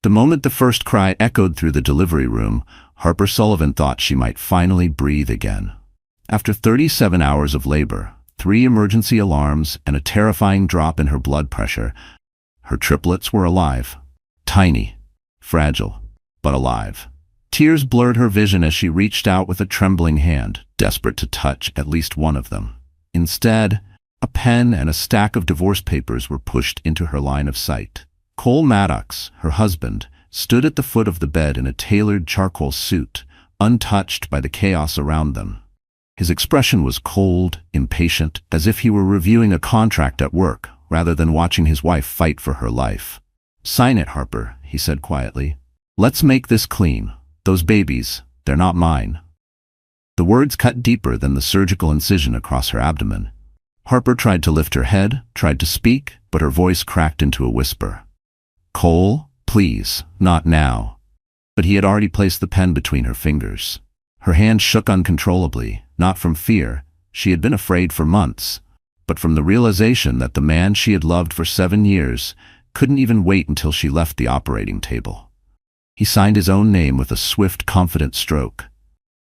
The moment the first cry echoed through the delivery room, Harper Sullivan thought she might finally breathe again. After 37 hours of labor, 3 emergency alarms, and a terrifying drop in her blood pressure, her triplets were alive. Tiny, fragile, but alive. Tears blurred her vision as she reached out with a trembling hand, desperate to touch at least one of them. Instead, a pen and a stack of divorce papers were pushed into her line of sight. Cole Maddox, her husband, stood at the foot of the bed in a tailored charcoal suit, untouched by the chaos around them. His expression was cold, impatient, as if he were reviewing a contract at work, rather than watching his wife fight for her life. "Sign it, Harper," he said quietly. "Let's make this clean. Those babies, they're not mine." The words cut deeper than the surgical incision across her abdomen. Harper tried to lift her head, tried to speak, but her voice cracked into a whisper. "Cole, please, not now." But he had already placed the pen between her fingers. Her hand shook uncontrollably, not from fear, she had been afraid for months, but from the realization that the man she had loved for 7 years couldn't even wait until she left the operating table. He signed his own name with a swift, confident stroke.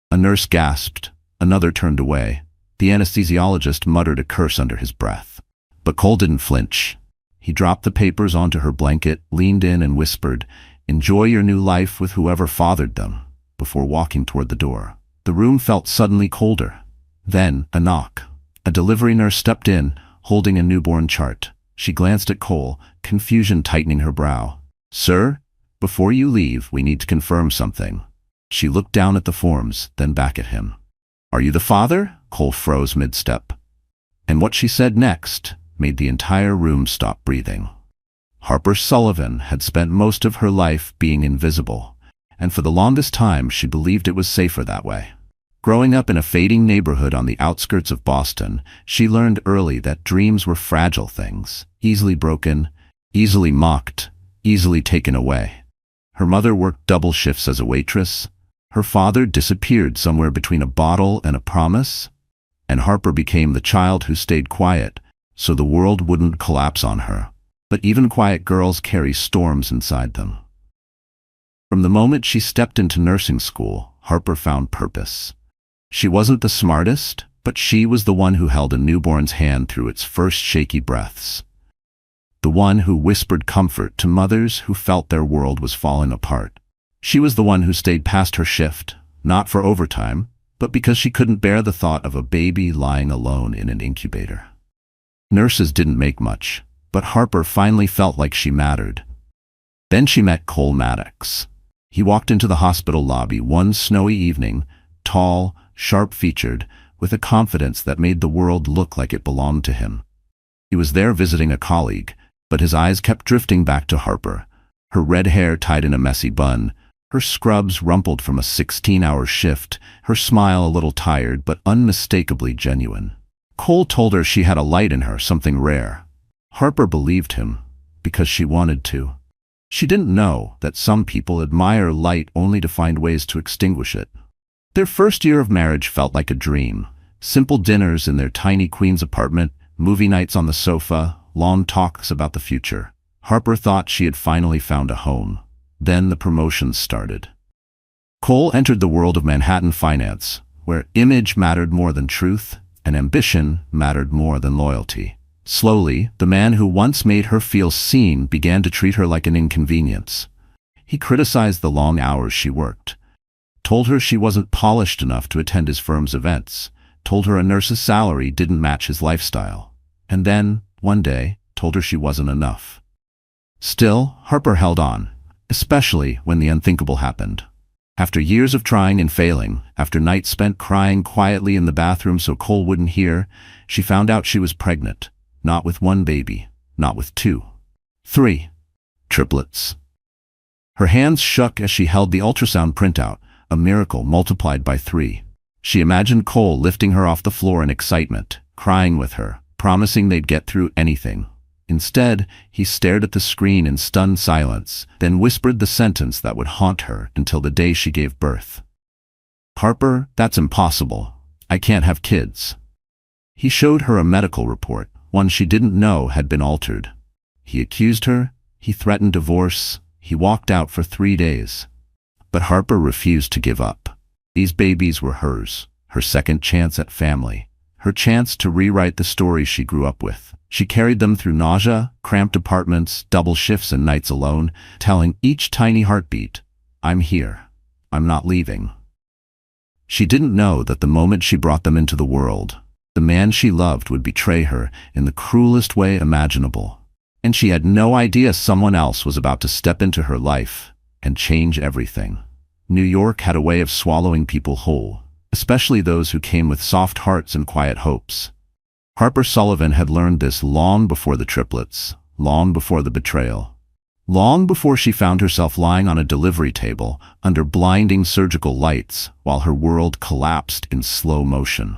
A nurse gasped, another turned away. The anesthesiologist muttered a curse under his breath. But Cole didn't flinch. He dropped the papers onto her blanket, leaned in and whispered, "Enjoy your new life with whoever fathered them," before walking toward the door. The room felt suddenly colder. Then, a knock. A delivery nurse stepped in, holding a newborn chart. She glanced at Cole, confusion tightening her brow. "Sir, before you leave, we need to confirm something." She looked down at the forms, then back at him. "Are you the father?" Cole froze mid-step. And what she said next made the entire room stop breathing. Harper Sullivan had spent most of her life being invisible, and for the longest time she believed it was safer that way. Growing up in a fading neighborhood on the outskirts of Boston, she learned early that dreams were fragile things, easily broken, easily mocked, easily taken away. Her mother worked double shifts as a waitress. Her father disappeared somewhere between a bottle and a promise, and Harper became the child who stayed quiet, so the world wouldn't collapse on her. But even quiet girls carry storms inside them. From the moment she stepped into nursing school, Harper found purpose. She wasn't the smartest, but she was the one who held a newborn's hand through its first shaky breaths. The one who whispered comfort to mothers who felt their world was falling apart. She was the one who stayed past her shift, not for overtime, but because she couldn't bear the thought of a baby lying alone in an incubator. Nurses didn't make much, but Harper finally felt like she mattered. Then she met Cole Maddox. He walked into the hospital lobby one snowy evening, tall, sharp-featured, with a confidence that made the world look like it belonged to him. He was there visiting a colleague, but his eyes kept drifting back to Harper, her red hair tied in a messy bun, her scrubs rumpled from a 16-hour shift, her smile a little tired but unmistakably genuine. Cole told her she had a light in her, something rare. Harper believed him, because she wanted to. She didn't know that some people admire light only to find ways to extinguish it. Their first year of marriage felt like a dream. Simple dinners in their tiny Queens apartment, movie nights on the sofa, long talks about the future. Harper thought she had finally found a home. Then the promotions started. Cole entered the world of Manhattan finance, where image mattered more than truth, and ambition mattered more than loyalty. Slowly, the man who once made her feel seen began to treat her like an inconvenience. He criticized the long hours she worked, told her she wasn't polished enough to attend his firm's events, told her a nurse's salary didn't match his lifestyle, and then, one day, told her she wasn't enough. Still, Harper held on, especially when the unthinkable happened. After years of trying and failing, after nights spent crying quietly in the bathroom so Cole wouldn't hear, she found out she was pregnant. Not with one baby, not with 2. 3. Triplets. Her hands shook as she held the ultrasound printout, a miracle multiplied by 3. She imagined Cole lifting her off the floor in excitement, crying with her, promising they'd get through anything. Instead, he stared at the screen in stunned silence, then whispered the sentence that would haunt her until the day she gave birth. "Harper, that's impossible. I can't have kids." He showed her a medical report, one she didn't know had been altered. He accused her, he threatened divorce, He walked out for 3 days. But Harper refused to give up. These babies were hers, her second chance at family, her chance to rewrite the story she grew up with. She carried them through nausea, cramped apartments, double shifts and nights alone, telling each tiny heartbeat, "I'm here. I'm not leaving." She didn't know that the moment she brought them into the world, the man she loved would betray her in the cruelest way imaginable. And she had no idea someone else was about to step into her life and change everything. New York had a way of swallowing people whole, especially those who came with soft hearts and quiet hopes. Harper Sullivan had learned this long before the triplets, long before the betrayal, long before she found herself lying on a delivery table under blinding surgical lights while her world collapsed in slow motion.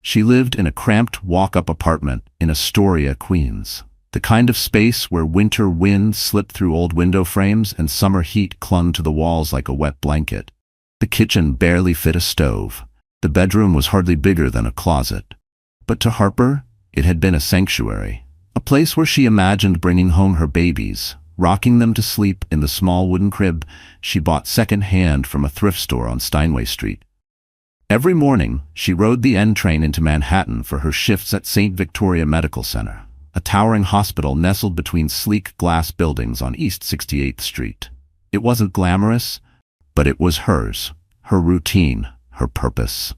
She lived in a cramped walk-up apartment in Astoria, Queens, the kind of space where winter wind slipped through old window frames and summer heat clung to the walls like a wet blanket. The kitchen barely fit a stove. The bedroom was hardly bigger than a closet. But to Harper, it had been a sanctuary, a place where she imagined bringing home her babies, rocking them to sleep in the small wooden crib she bought second-hand from a thrift store on Steinway Street. Every morning, she rode the N train into Manhattan for her shifts at St. Victoria Medical Center, a towering hospital nestled between sleek glass buildings on East 68th Street. It wasn't glamorous, but it was hers, her routine, her purpose.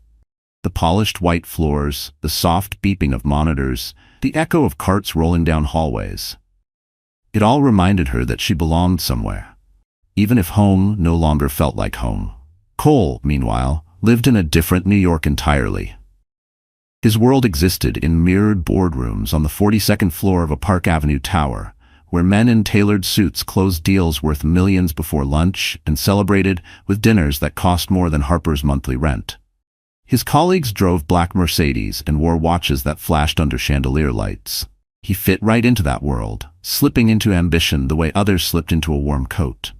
The polished white floors, the soft beeping of monitors, the echo of carts rolling down hallways. It all reminded her that she belonged somewhere, even if home no longer felt like home. Cole, meanwhile, lived in a different New York entirely. His world existed in mirrored boardrooms on the 42nd floor of a Park Avenue tower, where men in tailored suits closed deals worth millions before lunch and celebrated with dinners that cost more than Harper's monthly rent. His colleagues drove black Mercedes and wore watches that flashed under chandelier lights. He fit right into that world, slipping into ambition the way others slipped into a warm coat.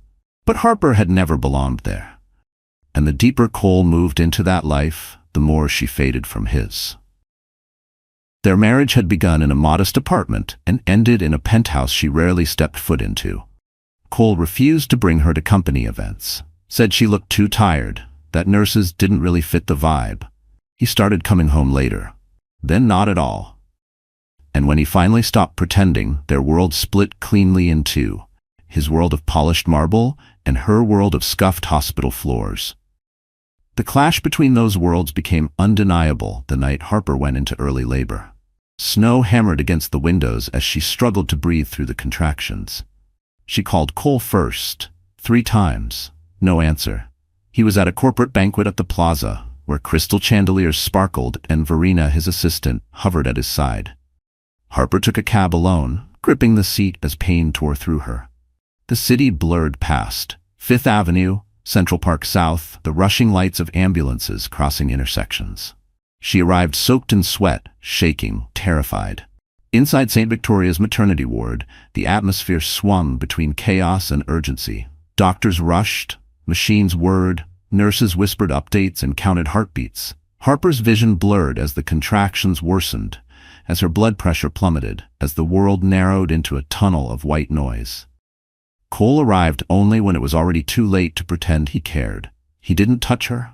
But Harper had never belonged there. And the deeper Cole moved into that life, the more she faded from his. Their marriage had begun in a modest apartment and ended in a penthouse she rarely stepped foot into. Cole refused to bring her to company events, said she looked too tired, that nurses didn't really fit the vibe. He started coming home later, then not at all. And when he finally stopped pretending, their world split cleanly in two, his world of polished marble and her world of scuffed hospital floors. The clash between those worlds became undeniable the night Harper went into early labor. Snow hammered against the windows as she struggled to breathe through the contractions. She called Cole first, 3 times. No answer. He was at a corporate banquet at the plaza, where crystal chandeliers sparkled and Verena, his assistant, hovered at his side. Harper took a cab alone, gripping the seat as pain tore through her. The city blurred past. 5th Avenue, Central Park South, the rushing lights of ambulances crossing intersections. She arrived soaked in sweat, shaking, terrified. Inside St. Victoria's maternity ward, the atmosphere swung between chaos and urgency. Doctors rushed, machines whirred, nurses whispered updates and counted heartbeats. Harper's vision blurred as the contractions worsened, as her blood pressure plummeted, as the world narrowed into a tunnel of white noise. Cole arrived only when it was already too late to pretend he cared. He didn't touch her.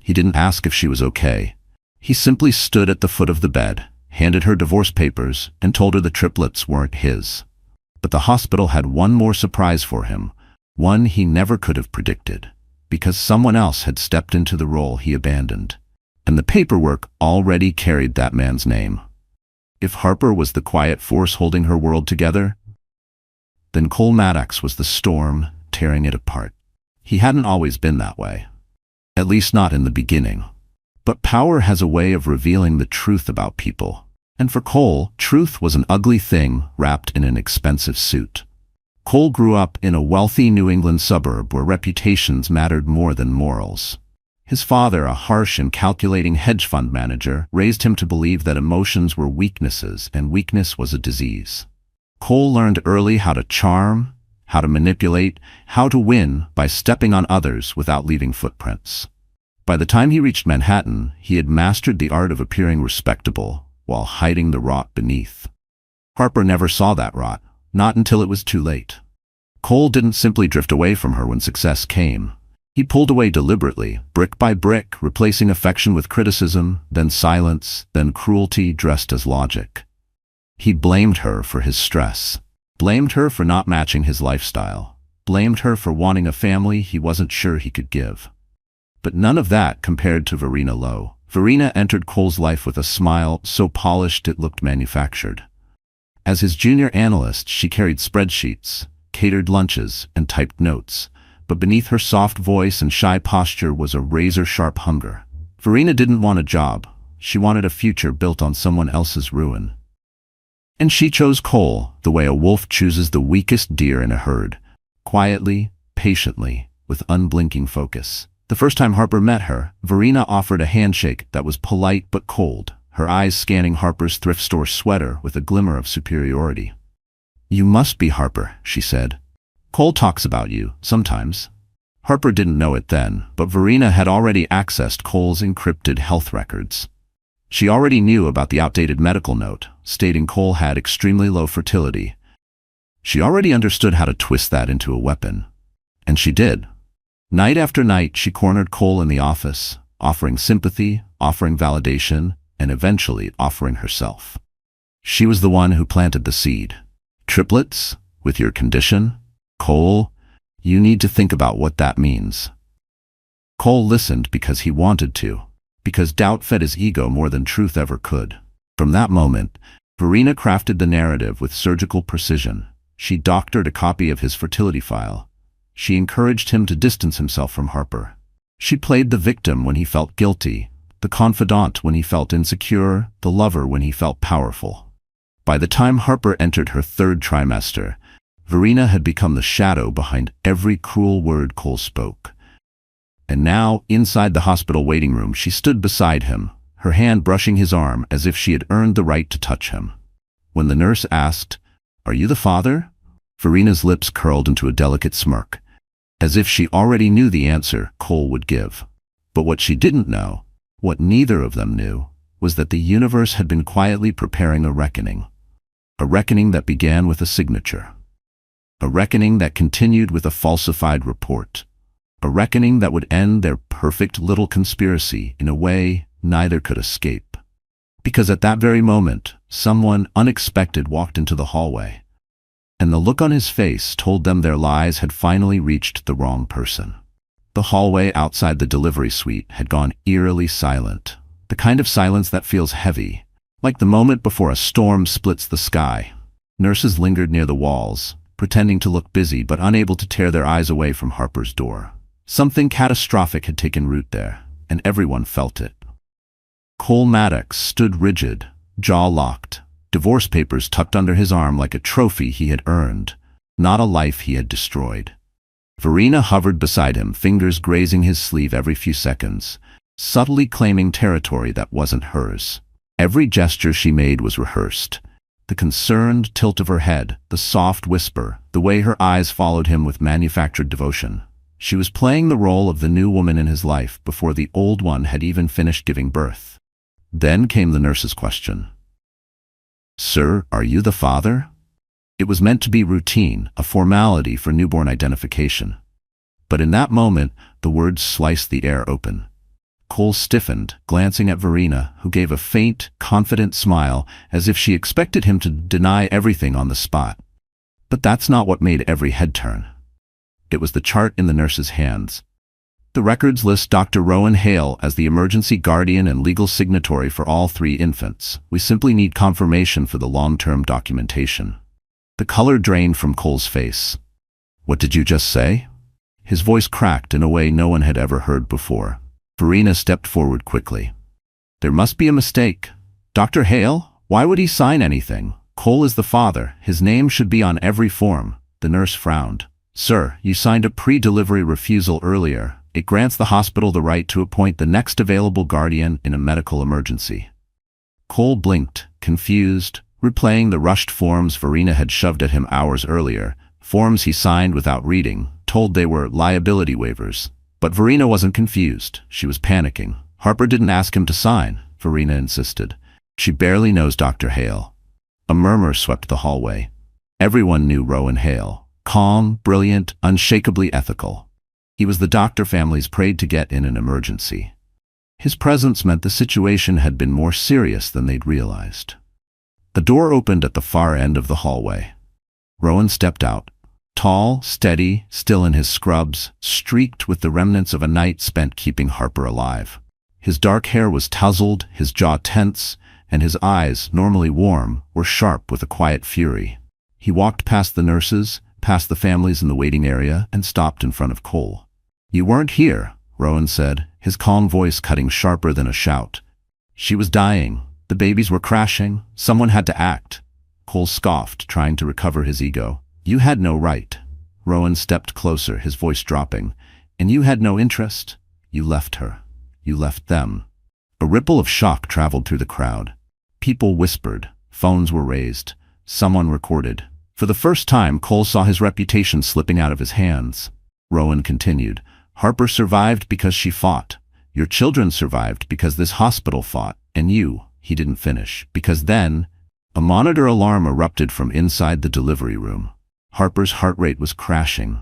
He didn't ask if she was okay. He simply stood at the foot of the bed, handed her divorce papers, and told her the triplets weren't his. But the hospital had one more surprise for him, one he never could have predicted, because someone else had stepped into the role he abandoned. And the paperwork already carried that man's name. If Harper was the quiet force holding her world together, then Cole Maddox was the storm tearing it apart. He hadn't always been that way. At least not in the beginning. But power has a way of revealing the truth about people. And for Cole, truth was an ugly thing wrapped in an expensive suit. Cole grew up in a wealthy New England suburb where reputations mattered more than morals. His father, a harsh and calculating hedge fund manager, raised him to believe that emotions were weaknesses and weakness was a disease. Cole learned early how to charm, how to manipulate, how to win by stepping on others without leaving footprints. By the time he reached Manhattan, he had mastered the art of appearing respectable while hiding the rot beneath. Harper never saw that rot, not until it was too late. Cole didn't simply drift away from her when success came. He pulled away deliberately, brick by brick, replacing affection with criticism, then silence, then cruelty dressed as logic. He blamed her for his stress, blamed her for not matching his lifestyle, blamed her for wanting a family he wasn't sure he could give. But none of that compared to Verena Lowe. Verena entered Cole's life with a smile so polished it looked manufactured. As his junior analyst, she carried spreadsheets, catered lunches, and typed notes, but beneath her soft voice and shy posture was a razor-sharp hunger. Verena didn't want a job. She wanted a future built on someone else's ruin. And she chose Cole the way a wolf chooses the weakest deer in a herd, quietly, patiently, with unblinking focus. The first time Harper met her, Verena offered a handshake that was polite but cold, her eyes scanning Harper's thrift store sweater with a glimmer of superiority. "You must be Harper," she said. "Cole talks about you, sometimes." Harper didn't know it then, but Verena had already accessed Cole's encrypted health records. She already knew about the outdated medical note, stating Cole had extremely low fertility. She already understood how to twist that into a weapon. And she did. Night after night, she cornered Cole in the office, offering sympathy, offering validation, and eventually offering herself. She was the one who planted the seed. "Triplets, with your condition? Cole, you need to think about what that means." Cole listened because he wanted to, because doubt fed his ego more than truth ever could. From that moment, Verena crafted the narrative with surgical precision. She doctored a copy of his fertility file. She encouraged him to distance himself from Harper. She played the victim when he felt guilty, the confidant when he felt insecure, the lover when he felt powerful. By the time Harper entered her third trimester, Verena had become the shadow behind every cruel word Cole spoke. And now, inside the hospital waiting room, she stood beside him, her hand brushing his arm as if she had earned the right to touch him. When the nurse asked, "Are you the father?" Verena's lips curled into a delicate smirk, as if she already knew the answer Cole would give. But what she didn't know, what neither of them knew, was that the universe had been quietly preparing a reckoning. A reckoning that began with a signature. A reckoning that continued with a falsified report. A reckoning that would end their perfect little conspiracy in a way neither could escape. Because at that very moment, someone unexpected walked into the hallway, and the look on his face told them their lies had finally reached the wrong person. The hallway outside the delivery suite had gone eerily silent, the kind of silence that feels heavy, like the moment before a storm splits the sky. Nurses lingered near the walls, pretending to look busy but unable to tear their eyes away from Harper's door. Something catastrophic had taken root there, and everyone felt it. Cole Maddox stood rigid, jaw locked, divorce papers tucked under his arm like a trophy he had earned, not a life he had destroyed. Verena hovered beside him, fingers grazing his sleeve every few seconds, subtly claiming territory that wasn't hers. Every gesture she made was rehearsed. The concerned tilt of her head, the soft whisper, the way her eyes followed him with manufactured devotion. She was playing the role of the new woman in his life before the old one had even finished giving birth. Then came the nurse's question. "Sir, are you the father?" It was meant to be routine, a formality for newborn identification. But in that moment, the words sliced the air open. Cole stiffened, glancing at Verena, who gave a faint, confident smile as if she expected him to deny everything on the spot. But that's not what made every head turn. It was the chart in the nurse's hands. The records list Dr. Rowan Hale as the emergency guardian and legal signatory for all 3 infants. We simply need confirmation for the long-term documentation. The color drained from Cole's face. "What did you just say?" His voice cracked in a way no one had ever heard before. Verena stepped forward quickly. "There must be a mistake. Dr. Hale? Why would he sign anything? Cole is the father. His name should be on every form." The nurse frowned. "Sir, you signed a pre-delivery refusal earlier. It grants the hospital the right to appoint the next available guardian in a medical emergency." Cole blinked, confused, replaying the rushed forms Verena had shoved at him hours earlier, forms he signed without reading, told they were liability waivers. But Verena wasn't confused. She was panicking. "Harper didn't ask him to sign," Verena insisted. "She barely knows Dr. Hale." A murmur swept the hallway. Everyone knew Rowan Hale. calm, brilliant, unshakably ethical. He was the doctor families prayed to get in an emergency. His presence meant the situation had been more serious than they'd realized. The door opened at the far end of the hallway. Rowan stepped out. Tall, steady, still in his scrubs, streaked with the remnants of a night spent keeping Harper alive. His dark hair was tousled, his jaw tense, and his eyes, normally warm, were sharp with a quiet fury. He walked past the nurses, past the families in the waiting area, and stopped in front of Cole. "You weren't here," Rowan said, his calm voice cutting sharper than a shout. "She was dying. The babies were crashing. Someone had to act." Cole scoffed, trying to recover his ego. "You had no right." Rowan stepped closer, his voice dropping. "And you had no interest. You left her. You left them." A ripple of shock traveled through the crowd. People whispered. Phones were raised. Someone recorded. For the first time, Cole saw his reputation slipping out of his hands. Rowan continued. "Harper survived because she fought. Your children survived because this hospital fought. And you," he didn't finish, "because then—" A monitor alarm erupted from inside the delivery room. Harper's heart rate was crashing.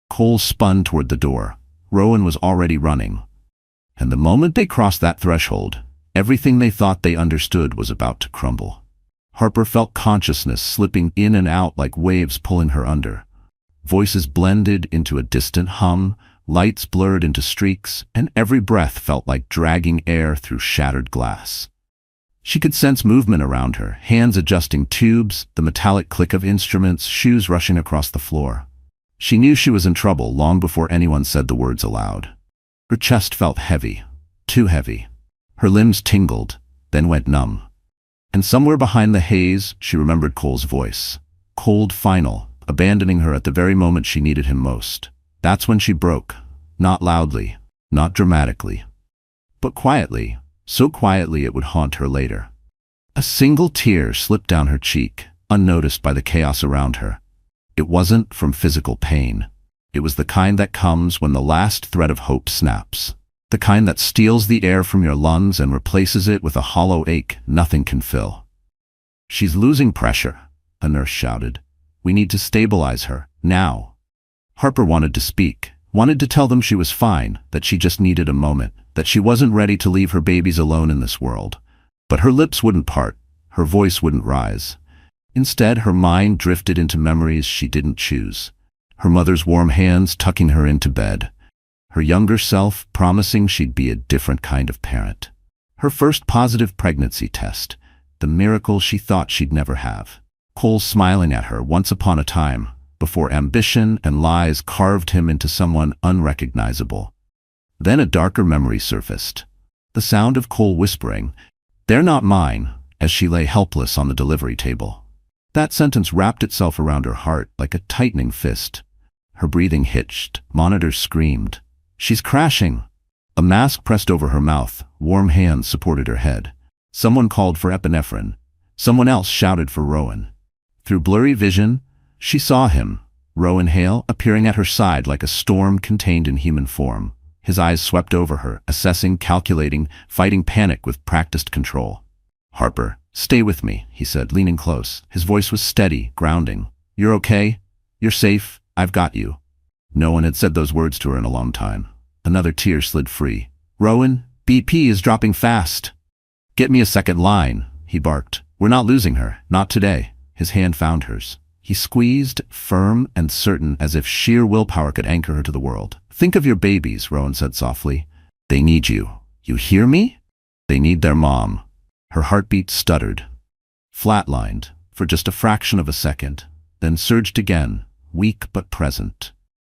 Cole spun toward the door. Rowan was already running. And the moment they crossed that threshold, everything they thought they understood was about to crumble. Harper felt consciousness slipping in and out like waves pulling her under. Voices blended into a distant hum, lights blurred into streaks, and every breath felt like dragging air through shattered glass. She could sense movement around her, hands adjusting tubes, the metallic click of instruments, shoes rushing across the floor. She knew she was in trouble long before anyone said the words aloud. Her chest felt heavy, too heavy. Her limbs tingled, then went numb. And somewhere behind the haze, she remembered Cole's voice. Cold, final, abandoning her at the very moment she needed him most. That's when she broke. Not loudly, not dramatically, but quietly, so quietly it would haunt her later. A single tear slipped down her cheek, unnoticed by the chaos around her. It wasn't from physical pain. It was the kind that comes when the last thread of hope snaps. The kind that steals the air from your lungs and replaces it with a hollow ache nothing can fill. "She's losing pressure," a nurse shouted. "We need to stabilize her, now." Harper wanted to speak, wanted to tell them she was fine, that she just needed a moment, that she wasn't ready to leave her babies alone in this world. But her lips wouldn't part, her voice wouldn't rise. Instead, her mind drifted into memories she didn't choose. Her mother's warm hands tucking her into bed. Her younger self promising she'd be a different kind of parent. Her first positive pregnancy test, the miracle she thought she'd never have. Cole smiling at her once upon a time, before ambition and lies carved him into someone unrecognizable. Then a darker memory surfaced. The sound of Cole whispering, "They're not mine," as she lay helpless on the delivery table. That sentence wrapped itself around her heart like a tightening fist. Her breathing hitched, monitors screamed. "She's crashing!" A mask pressed over her mouth, warm hands supported her head. Someone called for epinephrine. Someone else shouted for Rowan. Through blurry vision, she saw him, Rowan Hale, appearing at her side like a storm contained in human form. His eyes swept over her, assessing, calculating, fighting panic with practiced control. "Harper, stay with me," he said, leaning close. His voice was steady, grounding. "You're okay? You're safe? I've got you." No one had said those words to her in a long time. Another tear slid free. "Rowan, BP is dropping fast." "Get me a second line," he barked. "We're not losing her. Not today." His hand found hers. He squeezed, firm and certain, as if sheer willpower could anchor her to the world. "Think of your babies," Rowan said softly. "They need you. You hear me? They need their mom." Her heartbeat stuttered, flatlined for just a fraction of a second, then surged again, weak but present.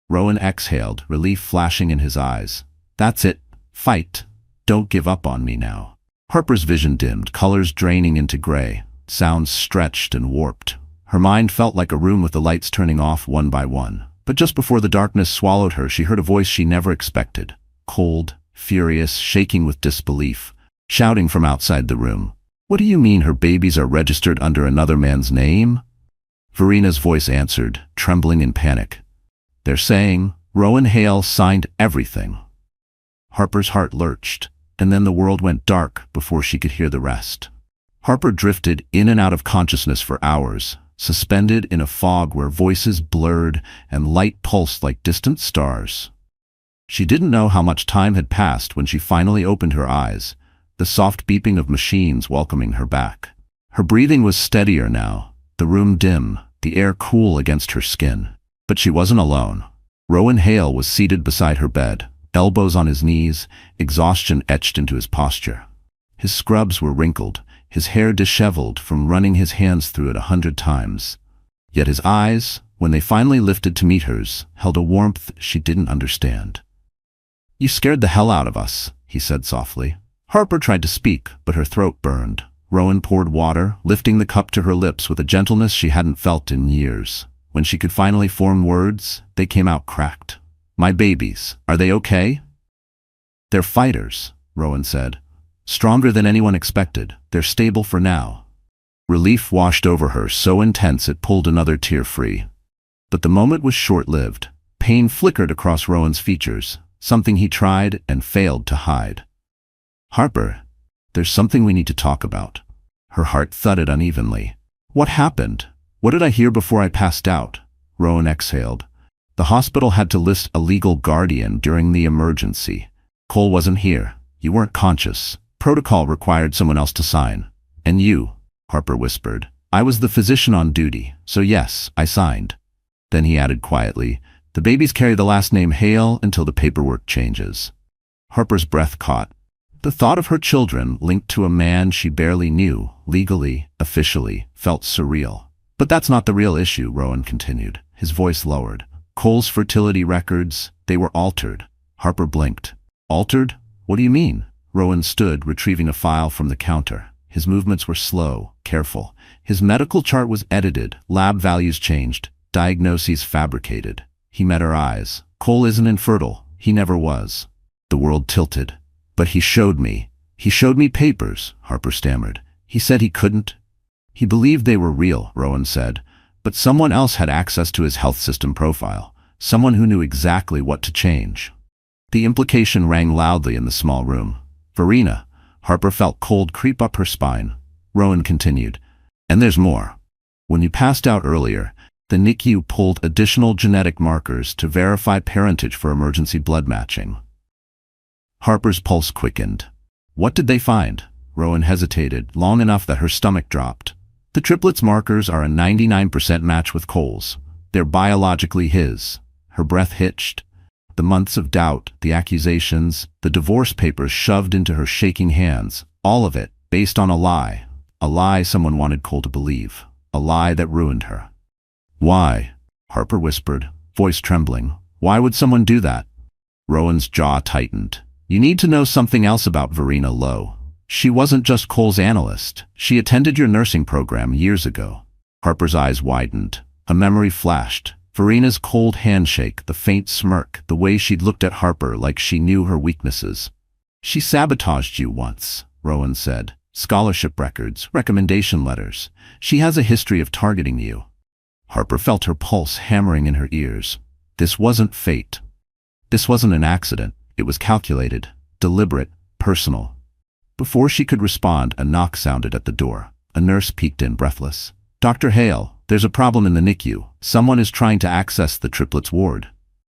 Rowan exhaled, relief flashing in his eyes. "That's it. Fight. Don't give up on me now." Harper's vision dimmed, colors draining into gray, sounds stretched and warped. Her mind felt like a room with the lights turning off one by one. But just before the darkness swallowed her, she heard a voice she never expected. Cold, furious, shaking with disbelief, shouting from outside the room. "What do you mean her babies are registered under another man's name?" Verina's voice answered, trembling in panic. "They're saying Rowan Hale signed everything." Harper's heart lurched, and then the world went dark before she could hear the rest. Harper drifted in and out of consciousness for hours, suspended in a fog where voices blurred and light pulsed like distant stars. She didn't know how much time had passed when she finally opened her eyes, the soft beeping of machines welcoming her back. Her breathing was steadier now, the room dim, the air cool against her skin. But she wasn't alone. Rowan Hale was seated beside her bed, elbows on his knees, exhaustion etched into his posture. His scrubs were wrinkled, his hair disheveled from running his hands through it 100 times. Yet his eyes, when they finally lifted to meet hers, held a warmth she didn't understand. "You scared the hell out of us," he said softly. Harper tried to speak, but her throat burned. Rowan poured water, lifting the cup to her lips with a gentleness she hadn't felt in years. When she could finally form words, they came out cracked. "My babies, are they okay?" "They're fighters," Rowan said. "Stronger than anyone expected. They're stable for now." Relief washed over her, so intense it pulled another tear free. But the moment was short-lived. Pain flickered across Rowan's features, something he tried and failed to hide. "Harper, there's something we need to talk about." Her heart thudded unevenly. "What happened? What did I hear before I passed out?" Rowan exhaled. "The hospital had to list a legal guardian during the emergency. Cole wasn't here. You weren't conscious. Protocol required someone else to sign. And you," Harper whispered. "I was the physician on duty, so yes, I signed." Then he added quietly, "The babies carry the last name Hale until the paperwork changes." Harper's breath caught. The thought of her children linked to a man she barely knew, legally, officially, felt surreal. "But that's not the real issue," Rowan continued, his voice lowered. "Cole's fertility records, they were altered." Harper blinked. "Altered? What do you mean?" Rowan stood, retrieving a file from the counter. His movements were slow, careful. His medical chart was edited, lab values changed, diagnoses fabricated. He met her eyes. "Cole isn't infertile. He never was." The world tilted. "But he showed me. He showed me papers," Harper stammered. "He said he couldn't." "He believed they were real," Rowan said. "But someone else had access to his health system profile. Someone who knew exactly what to change." The implication rang loudly in the small room. "Verena." Harper felt cold creep up her spine. Rowan continued. "And there's more. When you passed out earlier, the NICU pulled additional genetic markers to verify parentage for emergency blood matching." Harper's pulse quickened. "What did they find?" Rowan hesitated, long enough that her stomach dropped. "The triplets markers are a 99% match with Cole's. They're biologically his." Her breath hitched. The months of doubt, the accusations, the divorce papers shoved into her shaking hands, all of it based on a lie. A lie someone wanted Cole to believe. A lie that ruined her. "Why?" Harper whispered, voice trembling. "Why would someone do that?" Rowan's jaw tightened. "You need to know something else about Verena Lowe. She wasn't just Cole's analyst. She attended your nursing program years ago." Harper's eyes widened. A memory flashed. Verena's cold handshake, the faint smirk, the way she'd looked at Harper like she knew her weaknesses. "She sabotaged you once," Rowan said. "Scholarship records, recommendation letters. She has a history of targeting you." Harper felt her pulse hammering in her ears. This wasn't fate. This wasn't an accident. It was calculated, deliberate, personal. Before she could respond, a knock sounded at the door. A nurse peeked in, breathless. "Dr. Hale, there's a problem in the NICU. Someone is trying to access the triplets ward."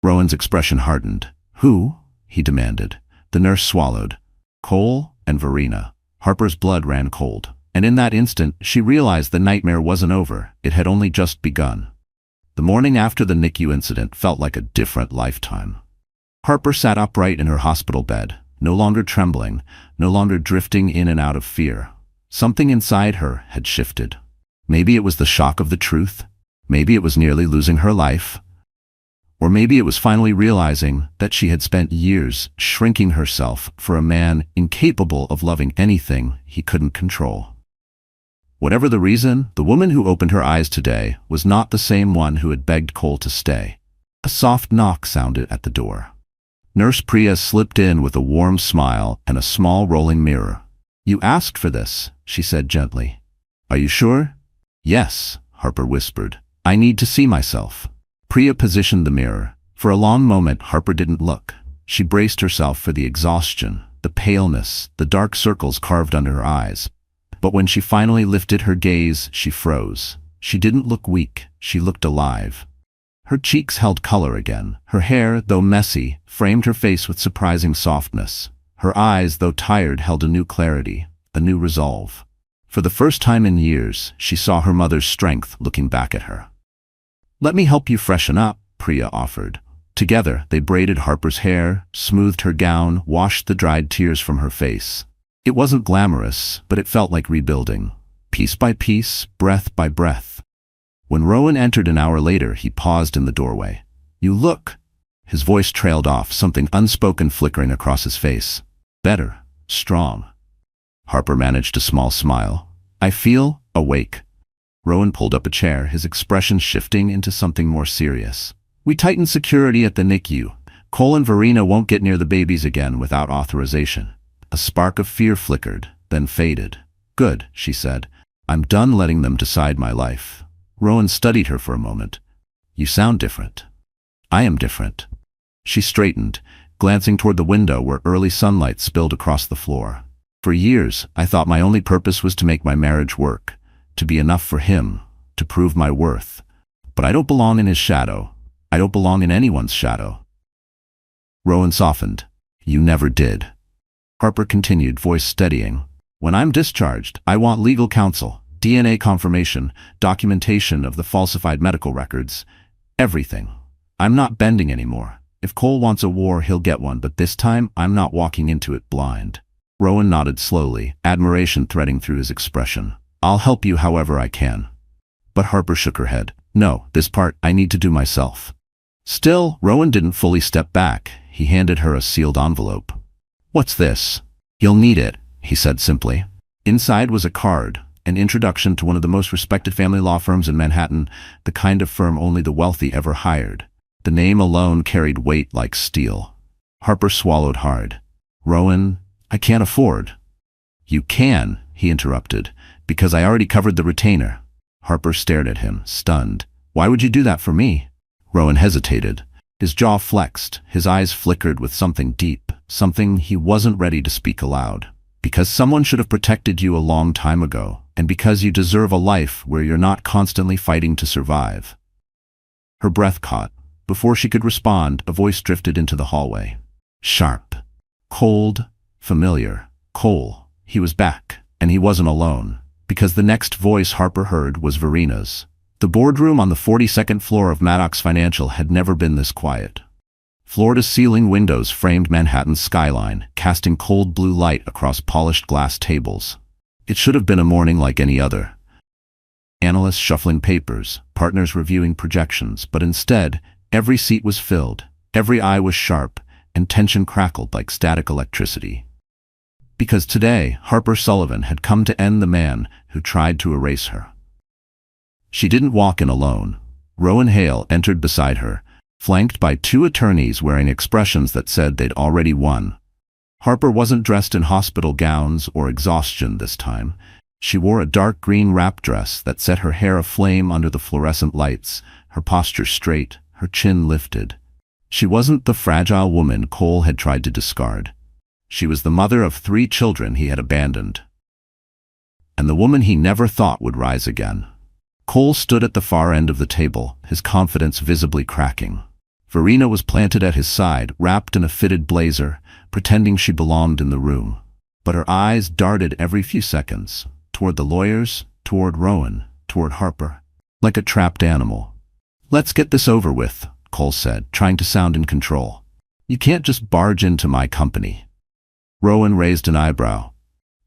Rowan's expression hardened. "Who?" he demanded. The nurse swallowed. "Cole and Verena." Harper's blood ran cold. And in that instant, she realized the nightmare wasn't over. It had only just begun. The morning after the NICU incident felt like a different lifetime. Harper sat upright in her hospital bed, no longer trembling, no longer drifting in and out of fear. Something inside her had shifted. Maybe it was the shock of the truth. Maybe it was nearly losing her life. Or maybe it was finally realizing that she had spent years shrinking herself for a man incapable of loving anything he couldn't control. Whatever the reason, the woman who opened her eyes today was not the same one who had begged Cole to stay. A soft knock sounded at the door. Nurse Priya slipped in with a warm smile and a small rolling mirror. "You asked for this," she said gently. "Are you sure?" "Yes," Harper whispered. "I need to see myself." Priya positioned the mirror. For a long moment, Harper didn't look. She braced herself for the exhaustion, the paleness, the dark circles carved under her eyes. But when she finally lifted her gaze, she froze. She didn't look weak, she looked alive. Her cheeks held color again. Her hair, though messy, framed her face with surprising softness. Her eyes, though tired, held a new clarity, a new resolve. For the first time in years, she saw her mother's strength looking back at her. "Let me help you freshen up," Priya offered. Together, they braided Harper's hair, smoothed her gown, washed the dried tears from her face. It wasn't glamorous, but it felt like rebuilding. Piece by piece, breath by breath. When Rowan entered an hour later, he paused in the doorway. "You look." His voice trailed off, something unspoken flickering across his face. "Better. Strong." Harper managed a small smile. "I feel awake." Rowan pulled up a chair, his expression shifting into something more serious. "We tightened security at the NICU. Cole and Verena won't get near the babies again without authorization." A spark of fear flickered, then faded. "Good," she said. "I'm done letting them decide my life." Rowan studied her for a moment. "You sound different." "I am different." She straightened, glancing toward the window where early sunlight spilled across the floor. "For years, I thought my only purpose was to make my marriage work, to be enough for him, to prove my worth. But I don't belong in his shadow. I don't belong in anyone's shadow." Rowan softened. "You never did." Harper continued, voice steadying. "When I'm discharged, I want legal counsel, DNA confirmation, documentation of the falsified medical records, everything. I'm not bending anymore. If Cole wants a war, he'll get one, but this time, I'm not walking into it blind." Rowan nodded slowly, admiration threading through his expression. "I'll help you however I can." But Harper shook her head. "No, this part I need to do myself." Still, Rowan didn't fully step back. He handed her a sealed envelope. "What's this?" "You'll need it," he said simply. Inside was a card, an introduction to one of the most respected family law firms in Manhattan, the kind of firm only the wealthy ever hired. The name alone carried weight like steel. Harper swallowed hard. "Rowan, I can't afford." "You can," he interrupted, "because I already covered the retainer." Harper stared at him, stunned. "Why would you do that for me?" Rowan hesitated. His jaw flexed, his eyes flickered with something deep, something he wasn't ready to speak aloud. "Because someone should have protected you a long time ago, and because you deserve a life where you're not constantly fighting to survive." Her breath caught. Before she could respond, a voice drifted into the hallway. Sharp. Cold. Familiar. Cole. He was back, and he wasn't alone, because the next voice Harper heard was Verena's. The boardroom on the 42nd floor of Maddox Financial had never been this quiet. Floor-to-ceiling windows framed Manhattan's skyline, casting cold blue light across polished glass tables. It should have been a morning like any other. Analysts shuffling papers, partners reviewing projections, but instead, every seat was filled, every eye was sharp, and tension crackled like static electricity. Because today, Harper Sullivan had come to end the man who tried to erase her. She didn't walk in alone. Rowan Hale entered beside her, flanked by two attorneys wearing expressions that said they'd already won. Harper wasn't dressed in hospital gowns or exhaustion this time. She wore a dark green wrap dress that set her hair aflame under the fluorescent lights, her posture straight, her chin lifted. She wasn't the fragile woman Cole had tried to discard. She was the mother of 3 children he had abandoned. And the woman he never thought would rise again. Cole stood at the far end of the table, his confidence visibly cracking. Verena was planted at his side, wrapped in a fitted blazer, pretending she belonged in the room. But her eyes darted every few seconds, toward the lawyers, toward Rowan, toward Harper, like a trapped animal. "Let's get this over with," Cole said, trying to sound in control. "You can't just barge into my company." Rowan raised an eyebrow.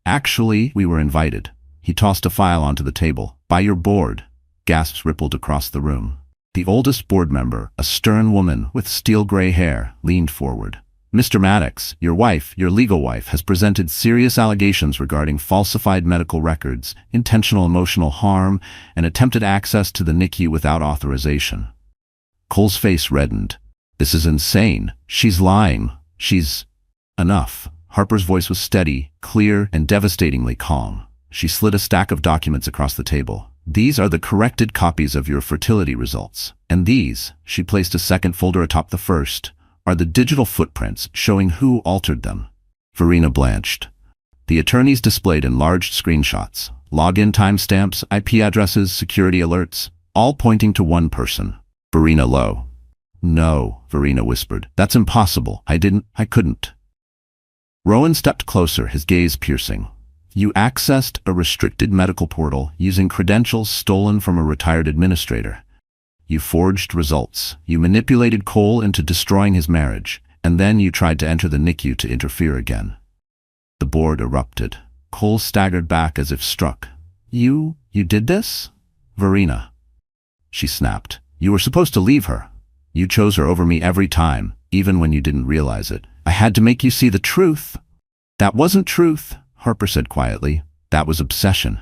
"Actually, we were invited." He tossed a file onto the table. "By your board." Gasps rippled across the room. The oldest board member, a stern woman with steel-gray hair, leaned forward. "Mr. Maddox, your wife, your legal wife, has presented serious allegations regarding falsified medical records, intentional emotional harm, and attempted access to the NICU without authorization." Cole's face reddened. "This is insane. She's lying. She's..." "Enough." Harper's voice was steady, clear, and devastatingly calm. She slid a stack of documents across the table. "These are the corrected copies of your fertility results. And these," she placed a second folder atop the first, "are the digital footprints showing who altered them." Verena blanched. The attorneys displayed enlarged screenshots, login timestamps, IP addresses, security alerts, all pointing to one person, Verena Lowe. No, Verena whispered. That's impossible. I couldn't. Rowan stepped closer, his gaze piercing. You accessed a restricted medical portal using credentials stolen from a retired administrator. You forged results. You manipulated Cole into destroying his marriage, and then you tried to enter the NICU to interfere again. The board erupted. Cole staggered back as if struck. You did this? Verena. She snapped. You were supposed to leave her. You chose her over me every time, even when you didn't realize it. I had to make you see the truth. That wasn't truth, Harper said quietly. That was obsession.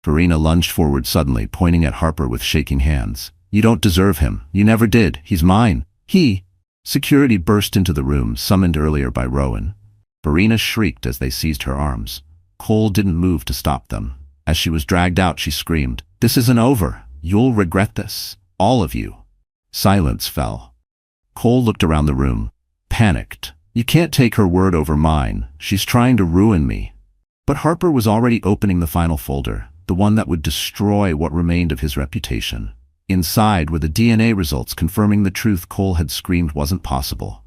Verena lunged forward suddenly, pointing at Harper with shaking hands. You don't deserve him. You never did. He's mine. Security burst into the room, summoned earlier by Rowan. Verena shrieked as they seized her arms. Cole didn't move to stop them. As she was dragged out, she screamed, This isn't over. You'll regret this. All of you. Silence fell. Cole looked around the room, panicked. You can't take her word over mine. She's trying to ruin me. But Harper was already opening the final folder, the one that would destroy what remained of his reputation. Inside were the DNA results confirming the truth Cole had screamed wasn't possible.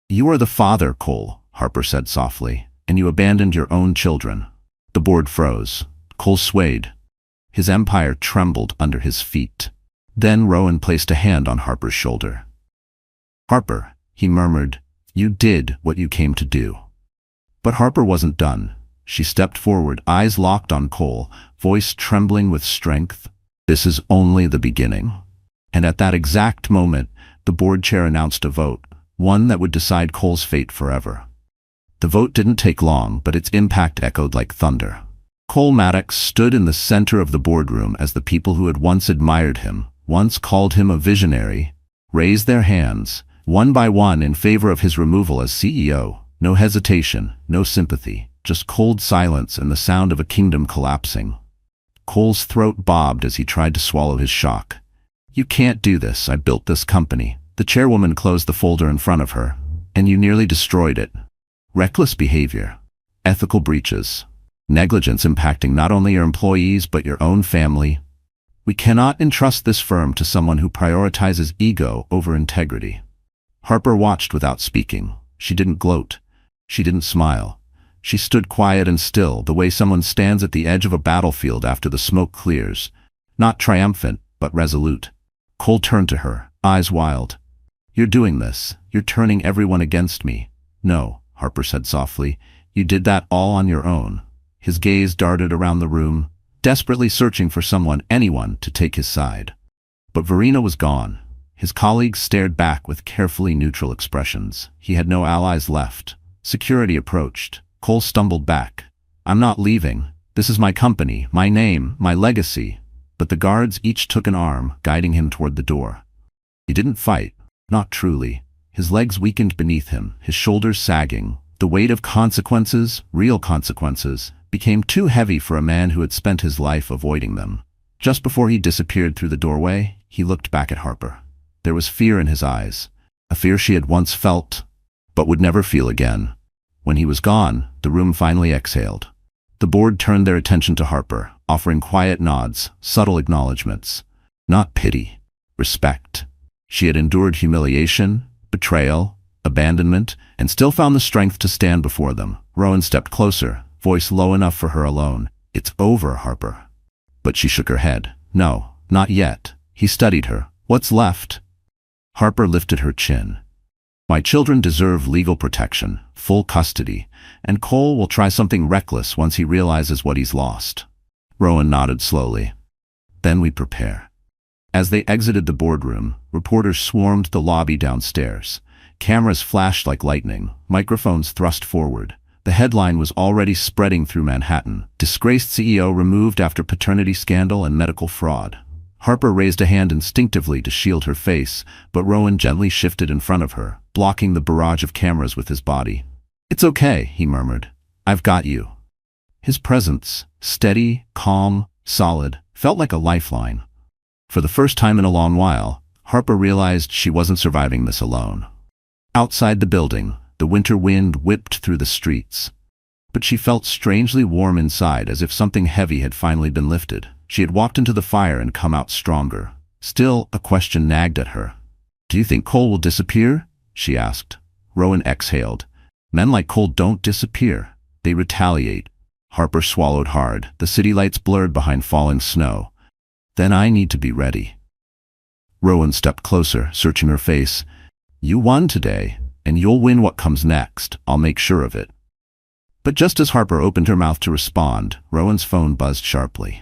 You are the father, Cole, Harper said softly, and you abandoned your own children. The board froze. Cole swayed. His empire trembled under his feet. Then Rowan placed a hand on Harper's shoulder. Harper, he murmured, you did what you came to do. But Harper wasn't done. She stepped forward, eyes locked on Cole, voice trembling with strength. This is only the beginning. And at that exact moment, the board chair announced a vote, one that would decide Cole's fate forever. The vote didn't take long, but its impact echoed like thunder. Cole Maddox stood in the center of the boardroom as the people who had once admired him, once called him a visionary, raised their hands, one by one in favor of his removal as CEO. No hesitation, no sympathy, just cold silence and the sound of a kingdom collapsing. Cole's throat bobbed as he tried to swallow his shock. You can't do this. I built this company. The chairwoman closed the folder in front of her. And you nearly destroyed it. Reckless behavior. Ethical breaches. Negligence impacting not only your employees but your own family. We cannot entrust this firm to someone who prioritizes ego over integrity. Harper watched without speaking. She didn't gloat. She didn't smile. She stood quiet and still, the way someone stands at the edge of a battlefield after the smoke clears. Not triumphant, but resolute. Cole turned to her, eyes wild. You're doing this. You're turning everyone against me. No, Harper said softly. You did that all on your own. His gaze darted around the room, desperately searching for someone, anyone, to take his side. But Verena was gone. His colleagues stared back with carefully neutral expressions. He had no allies left. Security approached. Cole stumbled back. I'm not leaving. This is my company, my name, my legacy. But the guards each took an arm, guiding him toward the door. He didn't fight. Not truly. His legs weakened beneath him, his shoulders sagging. The weight of consequences, real consequences, became too heavy for a man who had spent his life avoiding them. Just before he disappeared through the doorway, he looked back at Harper. There was fear in his eyes, a fear she had once felt, but would never feel again. When he was gone, the room finally exhaled. The board turned their attention to Harper, offering quiet nods, subtle acknowledgments. Not pity, respect. She had endured humiliation, betrayal, abandonment, and still found the strength to stand before them. Rowan stepped closer, voice low enough for her alone. It's over, Harper. But she shook her head. No, not yet. He studied her. What's left? Harper lifted her chin. My children deserve legal protection, full custody, and Cole will try something reckless once he realizes what he's lost. Rowan nodded slowly. Then we prepare. As they exited the boardroom, reporters swarmed the lobby downstairs. Cameras flashed like lightning, microphones thrust forward. The headline was already spreading through Manhattan. Disgraced CEO removed after paternity scandal and medical fraud. Harper raised a hand instinctively to shield her face, but Rowan gently shifted in front of her, blocking the barrage of cameras with his body. It's okay, he murmured. I've got you. His presence, steady, calm, solid, felt like a lifeline. For the first time in a long while, Harper realized she wasn't surviving this alone. Outside the building, the winter wind whipped through the streets. but she felt strangely warm inside, as if something heavy had finally been lifted. She had walked into the fire and come out stronger. Still, a question nagged at her. "Do you think Cole will disappear?" she asked. Rowan exhaled. "Men like Cole don't disappear. They retaliate." Harper swallowed hard, the city lights blurred behind falling snow. "Then I need to be ready." Rowan stepped closer, searching her face. "You won today, and you'll win what comes next. I'll make sure of it." But just as Harper opened her mouth to respond, Rowan's phone buzzed sharply.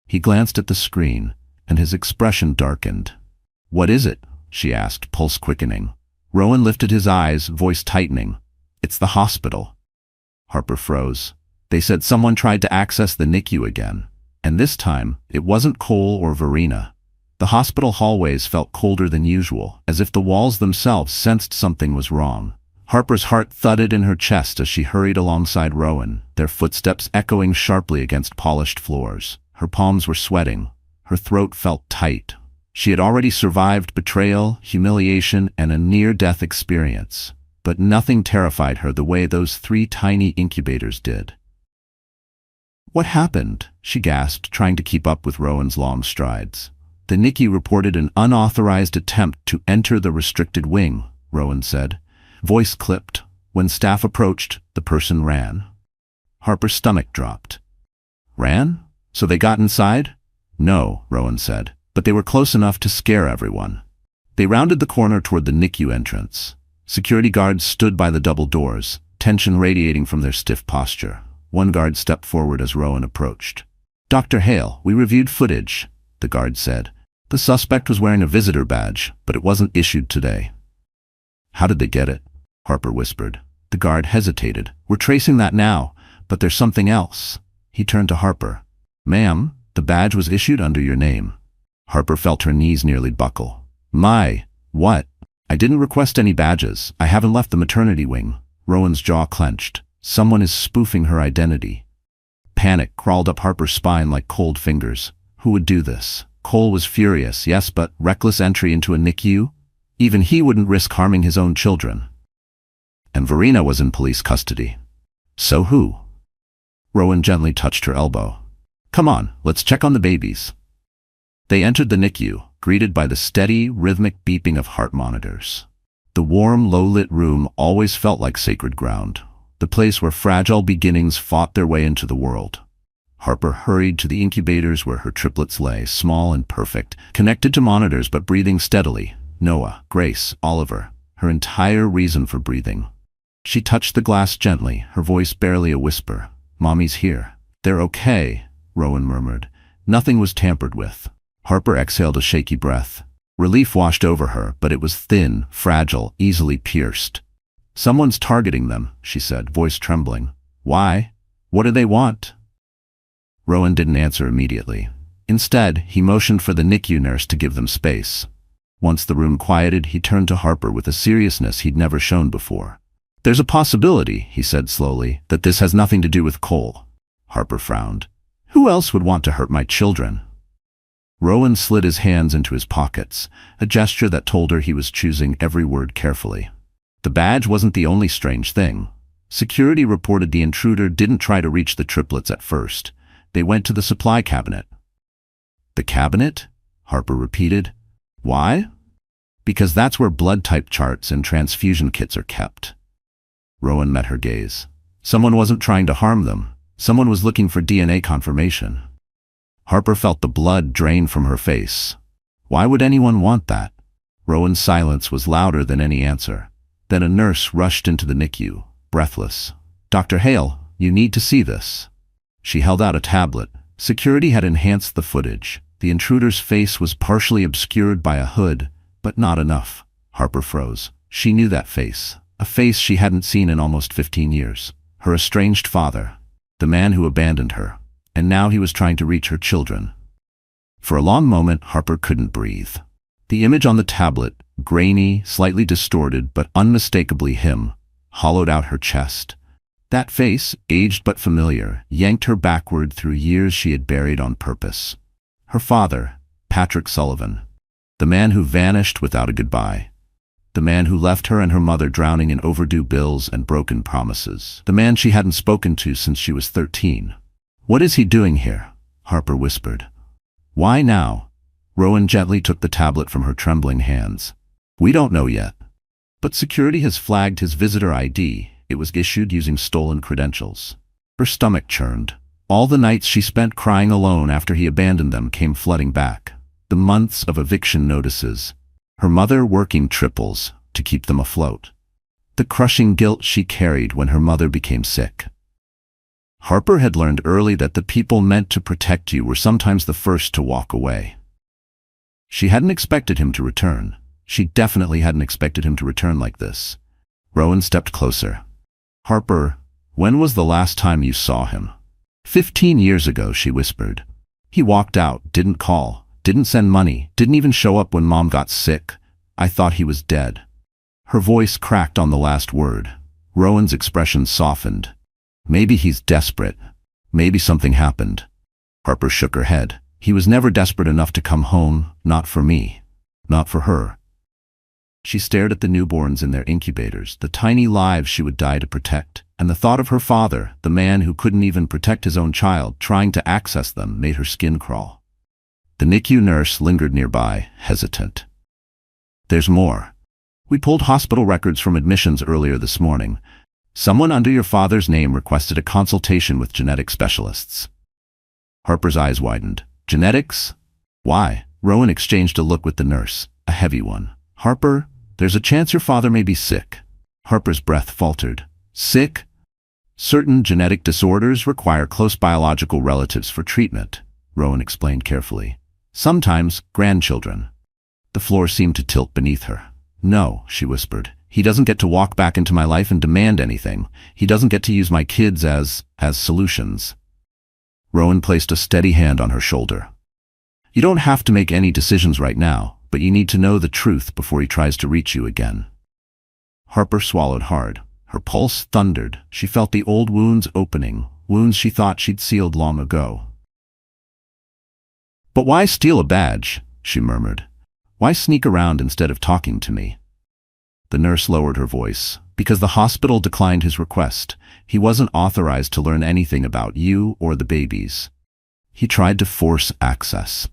He glanced at the screen, and his expression darkened. "What is it?" she asked, pulse quickening. Rowan lifted his eyes, voice tightening. "It's the hospital." Harper froze. They said someone tried to access the NICU again. And this time, it wasn't Cole or Verena. The hospital hallways felt colder than usual, as if the walls themselves sensed something was wrong. Harper's heart thudded in her chest as she hurried alongside Rowan, their footsteps echoing sharply against polished floors. Her palms were sweating. Her throat felt tight. She had already survived betrayal, humiliation, and a near-death experience. But nothing terrified her the way those 3 tiny incubators did. "What happened?" she gasped, trying to keep up with Rowan's long strides. "The NICU reported an unauthorized attempt to enter the restricted wing," Rowan said. Voice clipped. When staff approached, the person ran. Harper's stomach dropped. "Ran? So they got inside?" "No," Rowan said, "but they were close enough to scare everyone." They rounded the corner toward the NICU entrance. Security guards stood by the double doors, tension radiating from their stiff posture. One guard stepped forward as Rowan approached. "Dr. Hale, we reviewed footage," the guard said. "The suspect was wearing a visitor badge, but it wasn't issued today." "How did they get it?" Harper whispered. The guard hesitated. "We're tracing that now, but there's something else." He turned to Harper. "Ma'am, the badge was issued under your name." Harper felt her knees nearly buckle. What? I didn't request any badges. I haven't left the maternity wing." Rowan's jaw clenched. Someone is spoofing her identity. Panic crawled up Harper's spine like cold fingers. Who would do this? Cole was furious, yes, but reckless entry into a NICU? Even he wouldn't risk harming his own children. And Verena was in police custody. So who? Rowan gently touched her elbow. "Come on, let's check on the babies." They entered the NICU, greeted by the steady, rhythmic beeping of heart monitors. The warm, low-lit room always felt like sacred ground, the place where fragile beginnings fought their way into the world. Harper hurried to the incubators where her triplets lay, small and perfect, connected to monitors but breathing steadily. Noah, Grace, Oliver, her entire reason for breathing. She touched the glass gently, her voice barely a whisper. "Mommy's here." "They're okay," Rowan murmured. Nothing was tampered with. Harper exhaled a shaky breath. Relief washed over her, but it was thin, fragile, easily pierced. "Someone's targeting them," she said, voice trembling. "Why? What do they want?" Rowan didn't answer immediately. Instead, he motioned for the NICU nurse to give them space. Once the room quieted, he turned to Harper with a seriousness he'd never shown before. "There's a possibility," he said slowly, "that this has nothing to do with Cole." Harper frowned. "Who else would want to hurt my children?" Rowan slid his hands into his pockets, a gesture that told her he was choosing every word carefully. The badge wasn't the only strange thing. Security reported the intruder didn't try to reach the triplets at first. They went to the supply cabinet. "The cabinet?" Harper repeated. "Why?" "Because that's where blood type charts and transfusion kits are kept." Rowan met her gaze. Someone wasn't trying to harm them. Someone was looking for DNA confirmation. Harper felt the blood drain from her face. Why would anyone want that? Rowan's silence was louder than any answer. Then a nurse rushed into the NICU, breathless. "Dr. Hale, you need to see this." She held out a tablet. Security had enhanced the footage. The intruder's face was partially obscured by a hood, but not enough. Harper froze. She knew that face. A face she hadn't seen in almost 15 years. Her estranged father. The man who abandoned her. And now he was trying to reach her children. For a long moment, Harper couldn't breathe. The image on the tablet, grainy, slightly distorted, but unmistakably him, hollowed out her chest. That face, aged but familiar, yanked her backward through years she had buried on purpose. Her father, Patrick Sullivan. The man who vanished without a goodbye. The man who left her and her mother drowning in overdue bills and broken promises. The man she hadn't spoken to since she was 13. "What is he doing here?" Harper whispered. "Why now?" Rowan gently took the tablet from her trembling hands. "We don't know yet. But security has flagged his visitor ID. It was issued using stolen credentials." Her stomach churned. All the nights she spent crying alone after he abandoned them came flooding back. The months of eviction notices. Her mother working triples to keep them afloat. The crushing guilt she carried when her mother became sick. Harper had learned early that the people meant to protect you were sometimes the first to walk away. She hadn't expected him to return. She definitely hadn't expected him to return like this. Rowan stepped closer. "Harper, when was the last time you saw him?" 15 years ago, she whispered. "He walked out, didn't call, didn't send money, didn't even show up when Mom got sick. I thought he was dead." Her voice cracked on the last word. Rowan's expression softened. "Maybe he's desperate. Maybe something happened." Harper shook her head. "He was never desperate enough to come home, not for me, not for her." She stared at the newborns in their incubators, the tiny lives she would die to protect, and the thought of her father, the man who couldn't even protect his own child, trying to access them, made her skin crawl. The NICU nurse lingered nearby, hesitant. "There's more. We pulled hospital records from admissions earlier this morning. Someone under your father's name requested a consultation with genetic specialists." Harper's eyes widened. "Genetics? Why?" Rowan exchanged a look with the nurse, a heavy one. "Harper, there's a chance your father may be sick." Harper's breath faltered. "Sick? Certain genetic disorders require close biological relatives for treatment," Rowan explained carefully. "Sometimes grandchildren." The floor seemed to tilt beneath her. "No," she whispered. "He doesn't get to walk back into my life and demand anything. He doesn't get to use my kids as solutions." Rowan placed a steady hand on her shoulder. "You don't have to make any decisions right now, but you need to know the truth before he tries to reach you again." Harper swallowed hard. Her pulse thundered. She felt the old wounds opening, wounds she thought she'd sealed long ago. "But why steal a badge?" she murmured. "Why sneak around instead of talking to me?" The nurse lowered her voice. "Because the hospital declined his request. He wasn't authorized to learn anything about you or the babies. He tried to force access."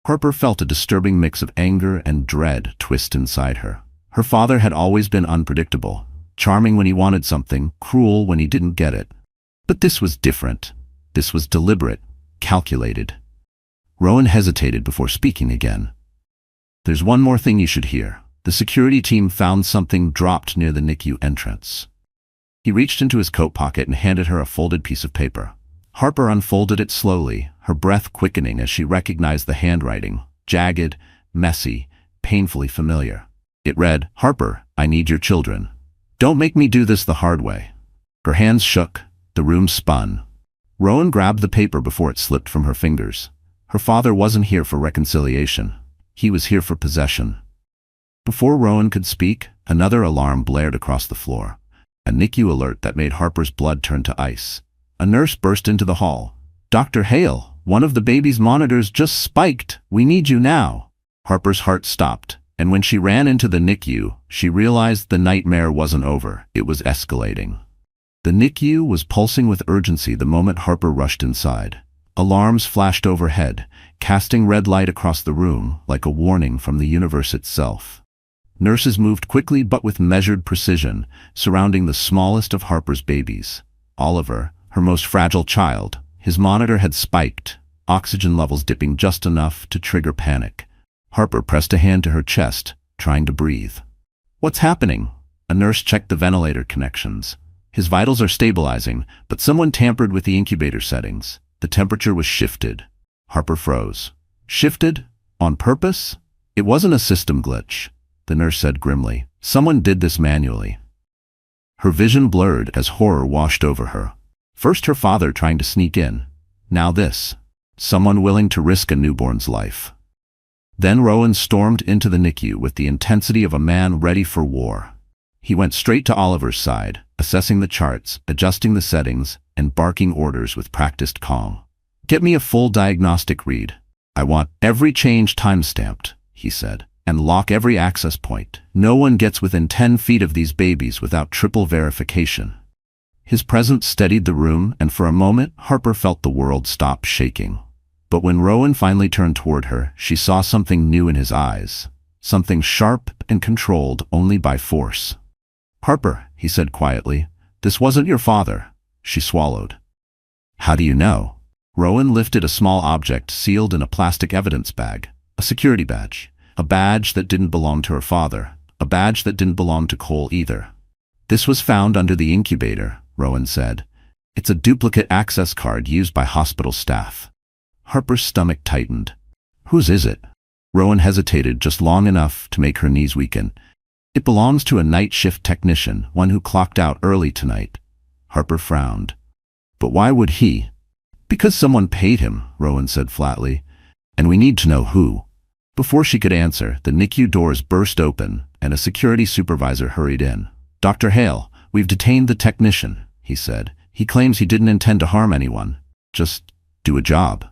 Harper felt a disturbing mix of anger and dread twist inside her. Her father had always been unpredictable, charming when he wanted something, cruel when he didn't get it. But this was different. This was deliberate, calculated. Rowan hesitated before speaking again. "There's one more thing you should hear. The security team found something dropped near the NICU entrance." He reached into his coat pocket and handed her a folded piece of paper. Harper unfolded it slowly, her breath quickening as she recognized the handwriting, jagged, messy, painfully familiar. It read, "Harper, I need your children. Don't make me do this the hard way." Her hands shook, the room spun. Rowan grabbed the paper before it slipped from her fingers. Her father wasn't here for reconciliation. He was here for possession. Before Rowan could speak, another alarm blared across the floor. A NICU alert that made Harper's blood turn to ice. A nurse burst into the hall. "Dr. Hale, one of the baby's monitors just spiked. We need you now." Harper's heart stopped, and when she ran into the NICU, she realized the nightmare wasn't over. It was escalating. The NICU was pulsing with urgency the moment Harper rushed inside. Alarms flashed overhead, casting red light across the room like a warning from the universe itself. Nurses moved quickly but with measured precision, surrounding the smallest of Harper's babies. Oliver, her most fragile child. His monitor had spiked, oxygen levels dipping just enough to trigger panic. Harper pressed a hand to her chest, trying to breathe. "What's happening?" A nurse checked the ventilator connections. "His vitals are stabilizing, but someone tampered with the incubator settings. The temperature was shifted." Harper froze. "Shifted? On purpose?" "It wasn't a system glitch," the nurse said grimly. "Someone did this manually." Her vision blurred as horror washed over her. First her father trying to sneak in. Now this. Someone willing to risk a newborn's life. Then Rowan stormed into the NICU with the intensity of a man ready for war. He went straight to Oliver's side, assessing the charts, adjusting the settings, and barking orders with practiced calm. "Get me a full diagnostic read. I want every change time-stamped," he said. and lock every access point. No one gets within 10 feet of these babies without triple verification. His presence steadied the room, and for a moment, Harper felt the world stop shaking. But when Rowan finally turned toward her, she saw something new in his eyes. Something sharp and controlled only by force. "Harper," he said quietly, "this wasn't your father." She swallowed. "How do you know?" Rowan lifted a small object sealed in a plastic evidence bag. A security badge. A badge that didn't belong to her father. A badge that didn't belong to Cole either. "This was found under the incubator," Rowan said. "It's a duplicate access card used by hospital staff." Harper's stomach tightened. "Whose is it?" Rowan hesitated just long enough to make her knees weaken. "It belongs to a night shift technician, one who clocked out early tonight." Harper frowned. "But why would he?" "Because someone paid him," Rowan said flatly. "And we need to know who." Before she could answer, the NICU doors burst open, and a security supervisor hurried in. "Dr. Hale, we've detained the technician," he said. "He claims he didn't intend to harm anyone. Just do a job."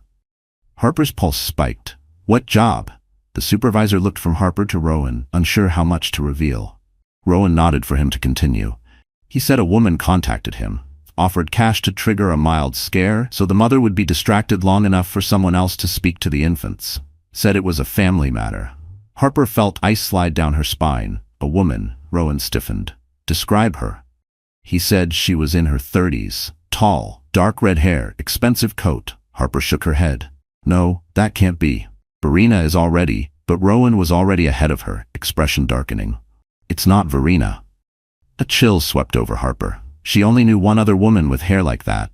Harper's pulse spiked. "What job?" The supervisor looked from Harper to Rowan, unsure how much to reveal. Rowan nodded for him to continue. "He said a woman contacted him, offered cash to trigger a mild scare so the mother would be distracted long enough for someone else to speak to the infants. Said it was a family matter." Harper felt ice slide down her spine. "A woman," Rowan stiffened. "Describe her." He said she was in her 30s, tall, dark red hair, expensive coat. Harper shook her head. "No, that can't be. Verena is already," but Rowan was already ahead of her, expression darkening. "It's not Verena." A chill swept over Harper. She only knew one other woman with hair like that.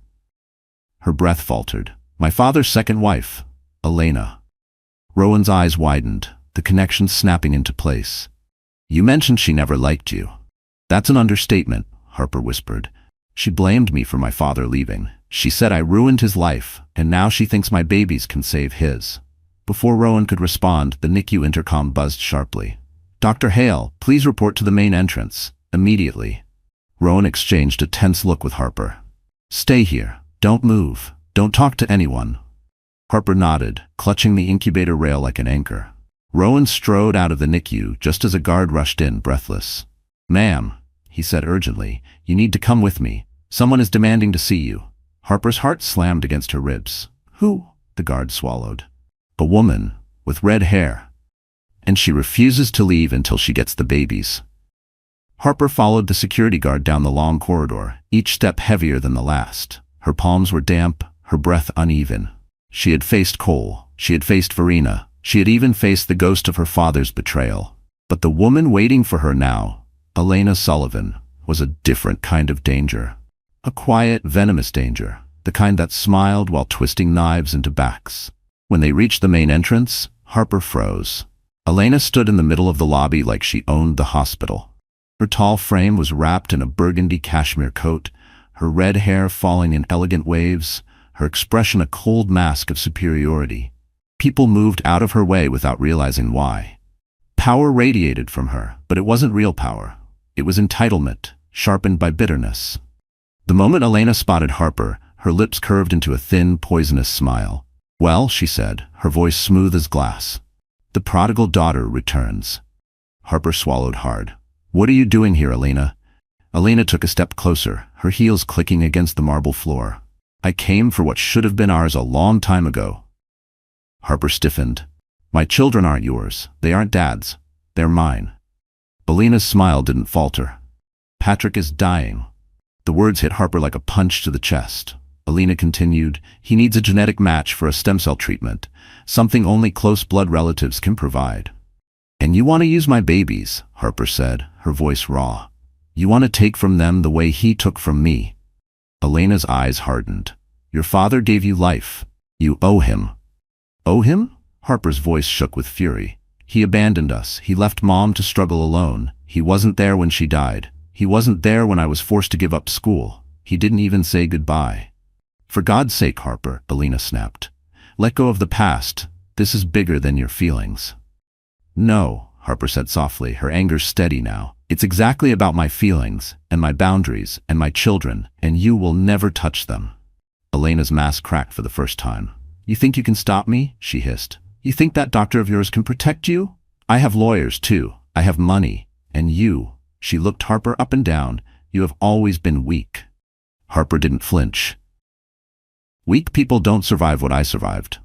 Her breath faltered. "My father's second wife, Elena." Rowan's eyes widened, the connection snapping into place. "You mentioned she never liked you." "That's an understatement," Harper whispered. "She blamed me for my father leaving. She said I ruined his life, and now she thinks my babies can save his." Before Rowan could respond, the NICU intercom buzzed sharply. "Dr. Hale, please report to the main entrance, immediately." Rowan exchanged a tense look with Harper. "Stay here. Don't move. Don't talk to anyone." Harper nodded, clutching the incubator rail like an anchor. Rowan strode out of the NICU just as a guard rushed in, breathless. "Ma'am," he said urgently, "you need to come with me. Someone is demanding to see you." Harper's heart slammed against her ribs. "Who?" the guard swallowed. "A woman, with red hair. And she refuses to leave until she gets the babies." Harper followed the security guard down the long corridor, each step heavier than the last. Her palms were damp, her breath uneven. She had faced Cole, she had faced Verena, she had even faced the ghost of her father's betrayal. But the woman waiting for her now, Elena Sullivan, was a different kind of danger. A quiet, venomous danger, the kind that smiled while twisting knives into backs. When they reached the main entrance, Harper froze. Elena stood in the middle of the lobby like she owned the hospital. Her tall frame was wrapped in a burgundy cashmere coat, her red hair falling in elegant waves, her expression a cold mask of superiority. People moved out of her way without realizing why. Power radiated from her, but it wasn't real power. It was entitlement, sharpened by bitterness. The moment Elena spotted Harper, her lips curved into a thin, poisonous smile. "Well," she said, her voice smooth as glass. "The prodigal daughter returns." Harper swallowed hard. "What are you doing here, Elena?" Elena took a step closer, her heels clicking against the marble floor. "I came for what should have been ours a long time ago." Harper stiffened. "My children aren't yours. They aren't Dad's. They're mine." Elena's smile didn't falter. "Patrick is dying." The words hit Harper like a punch to the chest. Elena continued, "He needs a genetic match for a stem cell treatment, something only close blood relatives can provide." "And you want to use my babies," Harper said, her voice raw. "You want to take from them the way he took from me." Elena's eyes hardened. "Your father gave you life. You owe him." "Owe him?" Harper's voice shook with fury. "He abandoned us. He left Mom to struggle alone. He wasn't there when she died. He wasn't there when I was forced to give up school. He didn't even say goodbye." "For God's sake, Harper," Elena snapped. "Let go of the past. This is bigger than your feelings." "No," Harper said softly, her anger steady now. "It's exactly about my feelings, and my boundaries, and my children, and you will never touch them." Elena's mask cracked for the first time. "You think you can stop me?" she hissed. "You think that doctor of yours can protect you?" I have lawyers too. I have money. And you, she looked Harper up and down, you have always been weak. Harper didn't flinch. Weak people don't survive what I survived.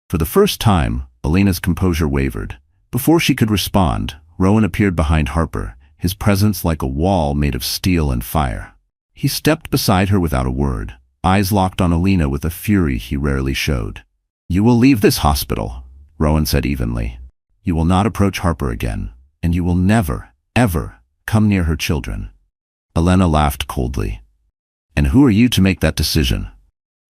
For the first time, Elena's composure wavered. Before she could respond, Rowan appeared behind Harper, his presence like a wall made of steel and fire. He stepped beside her without a word, eyes locked on Elena with a fury he rarely showed. You will leave this hospital, Rowan said evenly. You will not approach Harper again, and you will never, ever, come near her children. Elena laughed coldly. And who are you to make that decision?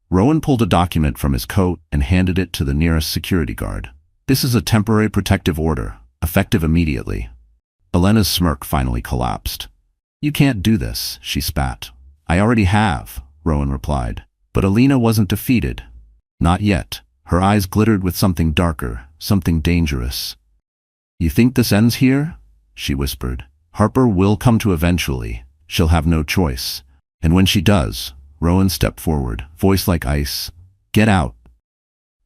Rowan pulled a document from his coat and handed it to the nearest security guard. This is a temporary protective order, effective immediately. Elena's smirk finally collapsed. You can't do this, she spat. I already have, Rowan replied. But Elena wasn't defeated. Not yet. Her eyes glittered with something darker, something dangerous. You think this ends here? She whispered. Harper will come to eventually. She'll have no choice. And when she does, Rowan stepped forward, voice like ice. Get out.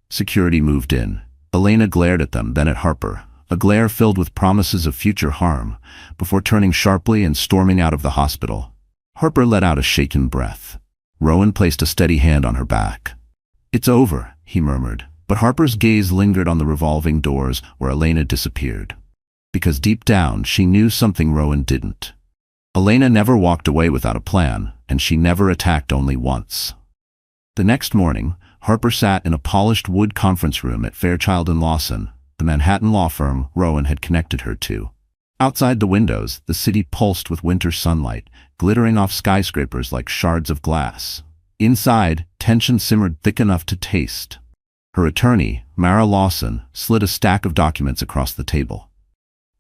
Security moved in. Elena glared at them, then at Harper, a glare filled with promises of future harm, before turning sharply and storming out of the hospital. Harper let out a shaken breath. Rowan placed a steady hand on her back. It's over, he murmured, but Harper's gaze lingered on the revolving doors where Elena disappeared. Because deep down, she knew something Rowan didn't. Elena never walked away without a plan, and she never attacked only once. The next morning, Harper sat in a polished wood conference room at Fairchild & Lawson, the Manhattan law firm Rowan had connected her to. Outside the windows, the city pulsed with winter sunlight, glittering off skyscrapers like shards of glass. Inside, tension simmered thick enough to taste. Her attorney, Mara Lawson, slid a stack of documents across the table.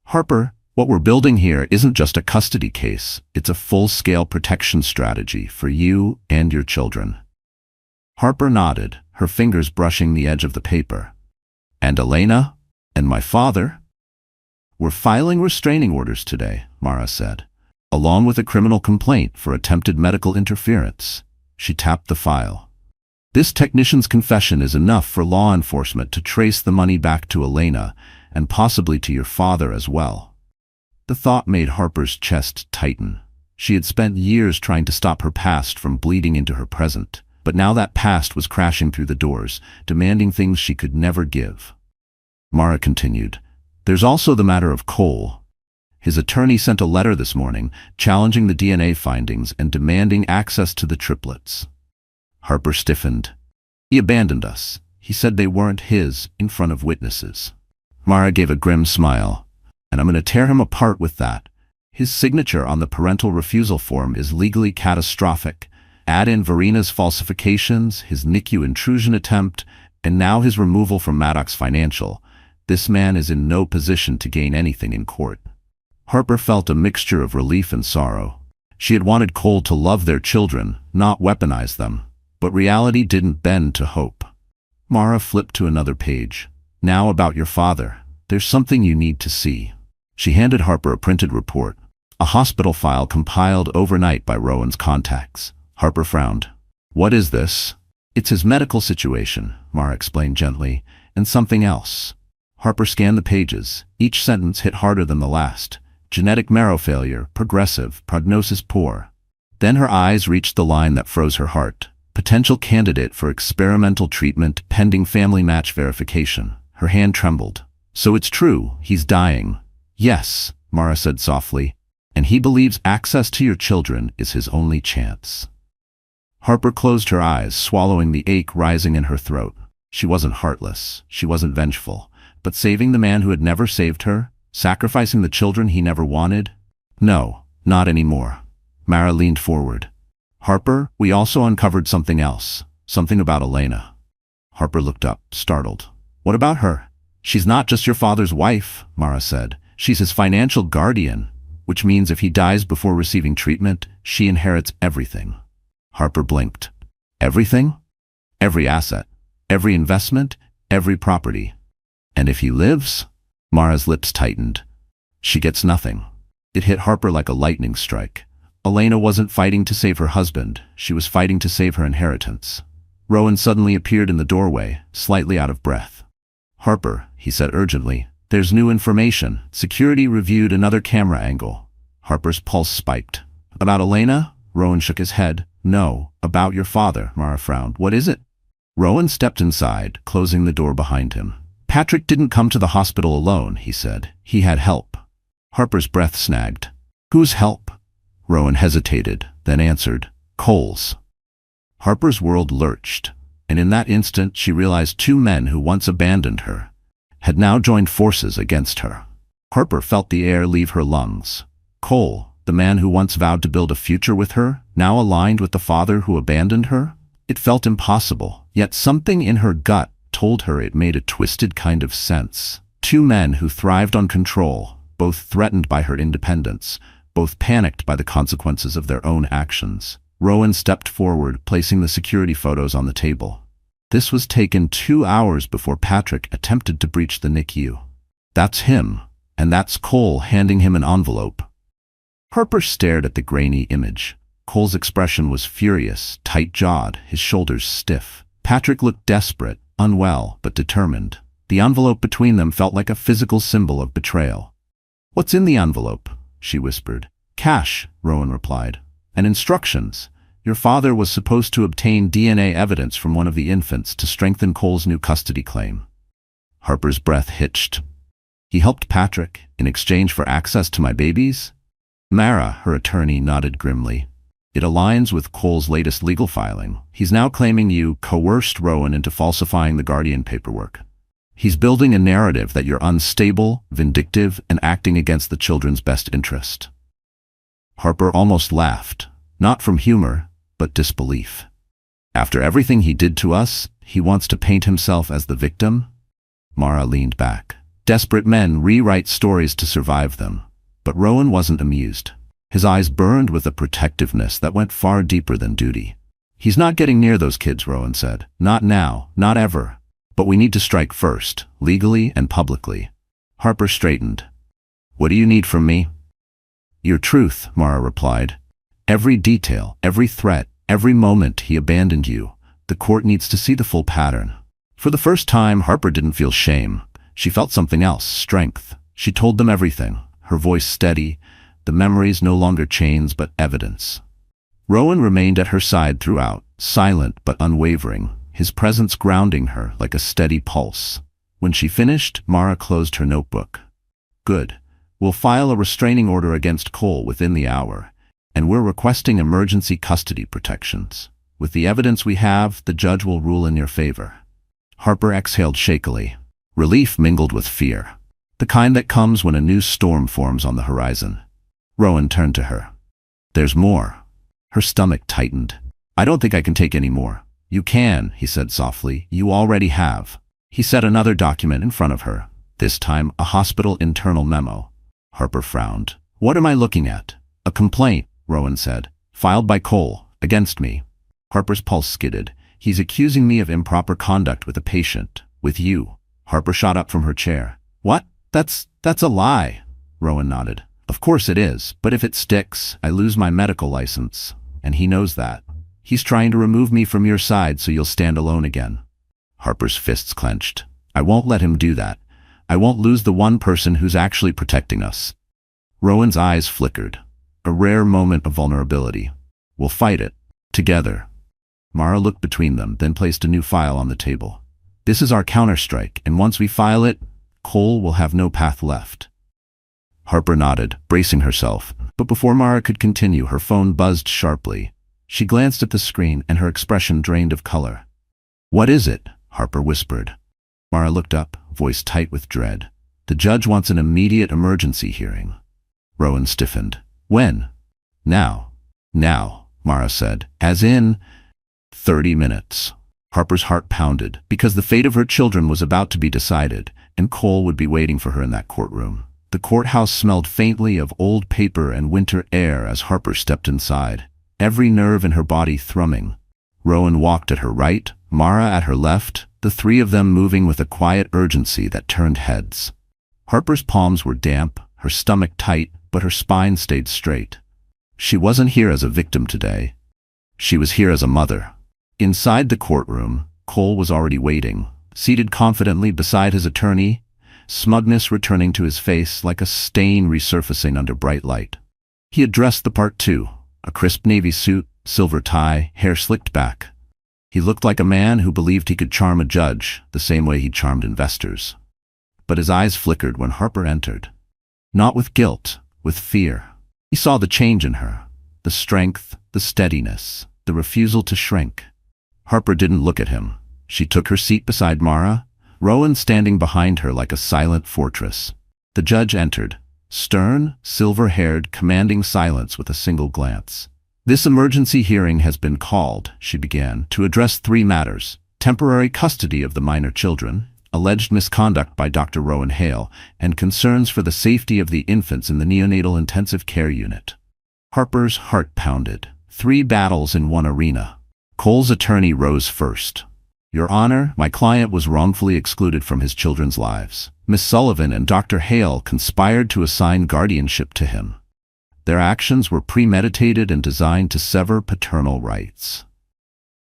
Harper, what we're building here isn't just a custody case, it's a full-scale protection strategy for you and your children. Harper nodded, her fingers brushing the edge of the paper. And Elena? And my father? We're filing restraining orders today, Mara said, along with a criminal complaint for attempted medical interference. She tapped the file. This technician's confession is enough for law enforcement to trace the money back to Elena and possibly to your father as well. The thought made Harper's chest tighten. She had spent years trying to stop her past from bleeding into her present, but now that past was crashing through the doors, demanding things she could never give. Mara continued, There's also the matter of Cole. His attorney sent a letter this morning, challenging the DNA findings and demanding access to the triplets. Harper stiffened. He abandoned us. He said they weren't his, in front of witnesses. Mara gave a grim smile. And I'm going to tear him apart with that. His signature on the parental refusal form is legally catastrophic. Add in Verina's falsifications, his NICU intrusion attempt, and now his removal from Maddox Financial. This man is in no position to gain anything in court. Harper felt a mixture of relief and sorrow. She had wanted Cole to love their children, not weaponize them. But reality didn't bend to hope. Mara flipped to another page. Now about your father. There's something you need to see. She handed Harper a printed report, a hospital file compiled overnight by Rowan's contacts. Harper frowned. What is this? It's his medical situation, Mara explained gently, and something else. Harper scanned the pages. Each sentence hit harder than the last. Genetic marrow failure, progressive, prognosis poor. Then her eyes reached the line that froze her heart. Potential candidate for experimental treatment pending family match verification. Her hand trembled. So it's true, he's dying. Yes, Mara said softly, and he believes access to your children is his only chance. Harper closed her eyes, swallowing the ache rising in her throat. She wasn't heartless, she wasn't vengeful, but saving the man who had never saved her, sacrificing the children he never wanted? No, not anymore. Mara leaned forward. Harper, we also uncovered something else, something about Elena. Harper looked up, startled. What about her? She's not just your father's wife, Mara said. She's his financial guardian, which means if he dies before receiving treatment, she inherits everything. Harper blinked. Everything? Every asset, every investment, every property. And if he lives? Mara's lips tightened. She gets nothing. It hit Harper like a lightning strike. Elena wasn't fighting to save her husband, she was fighting to save her inheritance. Rowan suddenly appeared in the doorway, slightly out of breath. Harper, he said urgently, There's new information. Security reviewed another camera angle. Harper's pulse spiked. About Elena? Rowan shook his head. No, about your father, Mara frowned. What is it? Rowan stepped inside, closing the door behind him. Patrick didn't come to the hospital alone, he said. He had help. Harper's breath snagged. Whose help? Rowan hesitated, then answered. Cole's. Harper's world lurched, and in that instant she realized two men who once abandoned her had now joined forces against her. Harper felt the air leave her lungs. Cole, the man who once vowed to build a future with her, now aligned with the father who abandoned her? It felt impossible, yet something in her gut told her it made a twisted kind of sense. Two men who thrived on control, both threatened by her independence, both panicked by the consequences of their own actions. Rowan stepped forward, placing the security photos on the table. This was taken 2 hours before Patrick attempted to breach the NICU. That's him, and that's Cole handing him an envelope. Harper stared at the grainy image. Cole's expression was furious, tight-jawed, his shoulders stiff. Patrick looked desperate, unwell, but determined. The envelope between them felt like a physical symbol of betrayal. What's in the envelope? She whispered. Cash, Rowan replied. And instructions. Your father was supposed to obtain DNA evidence from one of the infants to strengthen Cole's new custody claim. Harper's breath hitched. He helped Patrick in exchange for access to my babies? Mara, her attorney, nodded grimly. It aligns with Cole's latest legal filing. He's now claiming you coerced Rowan into falsifying the guardian paperwork. He's building a narrative that you're unstable, vindictive, and acting against the children's best interest. Harper almost laughed, not from humor, but disbelief. After everything he did to us, he wants to paint himself as the victim? Mara leaned back. Desperate men rewrite stories to survive them. But Rowan wasn't amused. His eyes burned with a protectiveness that went far deeper than duty. He's not getting near those kids, Rowan said. Not now, not ever. But we need to strike first, legally and publicly. Harper straightened. What do you need from me? Your truth, Mara replied. Every detail, every threat, every moment he abandoned you. The court needs to see the full pattern. For the first time, Harper didn't feel shame. She felt something else, strength. She told them everything, her voice steady, the memories no longer chains but evidence. Rowan remained at her side throughout, silent but unwavering, his presence grounding her like a steady pulse. When she finished, Mara closed her notebook. Good. We'll file a restraining order against Cole within the hour, and we're requesting emergency custody protections. With the evidence we have, the judge will rule in your favor. Harper exhaled shakily. Relief mingled with fear, the kind that comes when a new storm forms on the horizon. Rowan turned to her. There's more. Her stomach tightened. I don't think I can take any more. You can, he said softly. You already have. He set another document in front of her, this time a hospital internal memo. Harper frowned. What am I looking at? A complaint, Rowan said. Filed by Cole, against me. Harper's pulse skidded. He's accusing me of improper conduct with a patient. With you. Harper shot up from her chair. What? That's a lie. Rowan nodded. Of course it is, but if it sticks, I lose my medical license. And he knows that. He's trying to remove me from your side so you'll stand alone again. Harper's fists clenched. I won't let him do that. I won't lose the one person who's actually protecting us. Rowan's eyes flickered. A rare moment of vulnerability. We'll fight it. Together. Mara looked between them, then placed a new file on the table. This is our counterstrike, and once we file it, Cole will have no path left. Harper nodded, bracing herself, but before Mara could continue, her phone buzzed sharply. She glanced at the screen, and her expression drained of color. What is it? Harper whispered. Mara looked up, voice tight with dread. The judge wants an immediate emergency hearing. Rowan stiffened. When? Now. Now, Mara said. As in 30 minutes. Harper's heart pounded, because the fate of her children was about to be decided, and Cole would be waiting for her in that courtroom. The courthouse smelled faintly of old paper and winter air as Harper stepped inside, every nerve in her body thrumming. Rowan walked at her right, Mara at her left, the three of them moving with a quiet urgency that turned heads. Harper's palms were damp, her stomach tight, but her spine stayed straight. She wasn't here as a victim today. She was here as a mother. Inside the courtroom, Cole was already waiting, seated confidently beside his attorney, smugness returning to his face like a stain resurfacing under bright light. He had dressed the part too, a crisp navy suit, silver tie, hair slicked back. He looked like a man who believed he could charm a judge the same way he charmed investors. But his eyes flickered when Harper entered. Not with guilt, with fear. He saw the change in her, the strength, the steadiness, the refusal to shrink. Harper didn't look at him. She took her seat beside Mara, Rowan standing behind her like a silent fortress. The judge entered, stern, silver-haired, commanding silence with a single glance. "This emergency hearing has been called," she began, "to address 3 matters: temporary custody of the minor children, alleged misconduct by Dr. Rowan Hale, and concerns for the safety of the infants in the neonatal intensive care unit." Harper's heart pounded. 3 battles in one arena. Cole's attorney rose first. "Your Honor, my client was wrongfully excluded from his children's lives. Miss Sullivan and Dr. Hale conspired to assign guardianship to him. Their actions were premeditated and designed to sever paternal rights."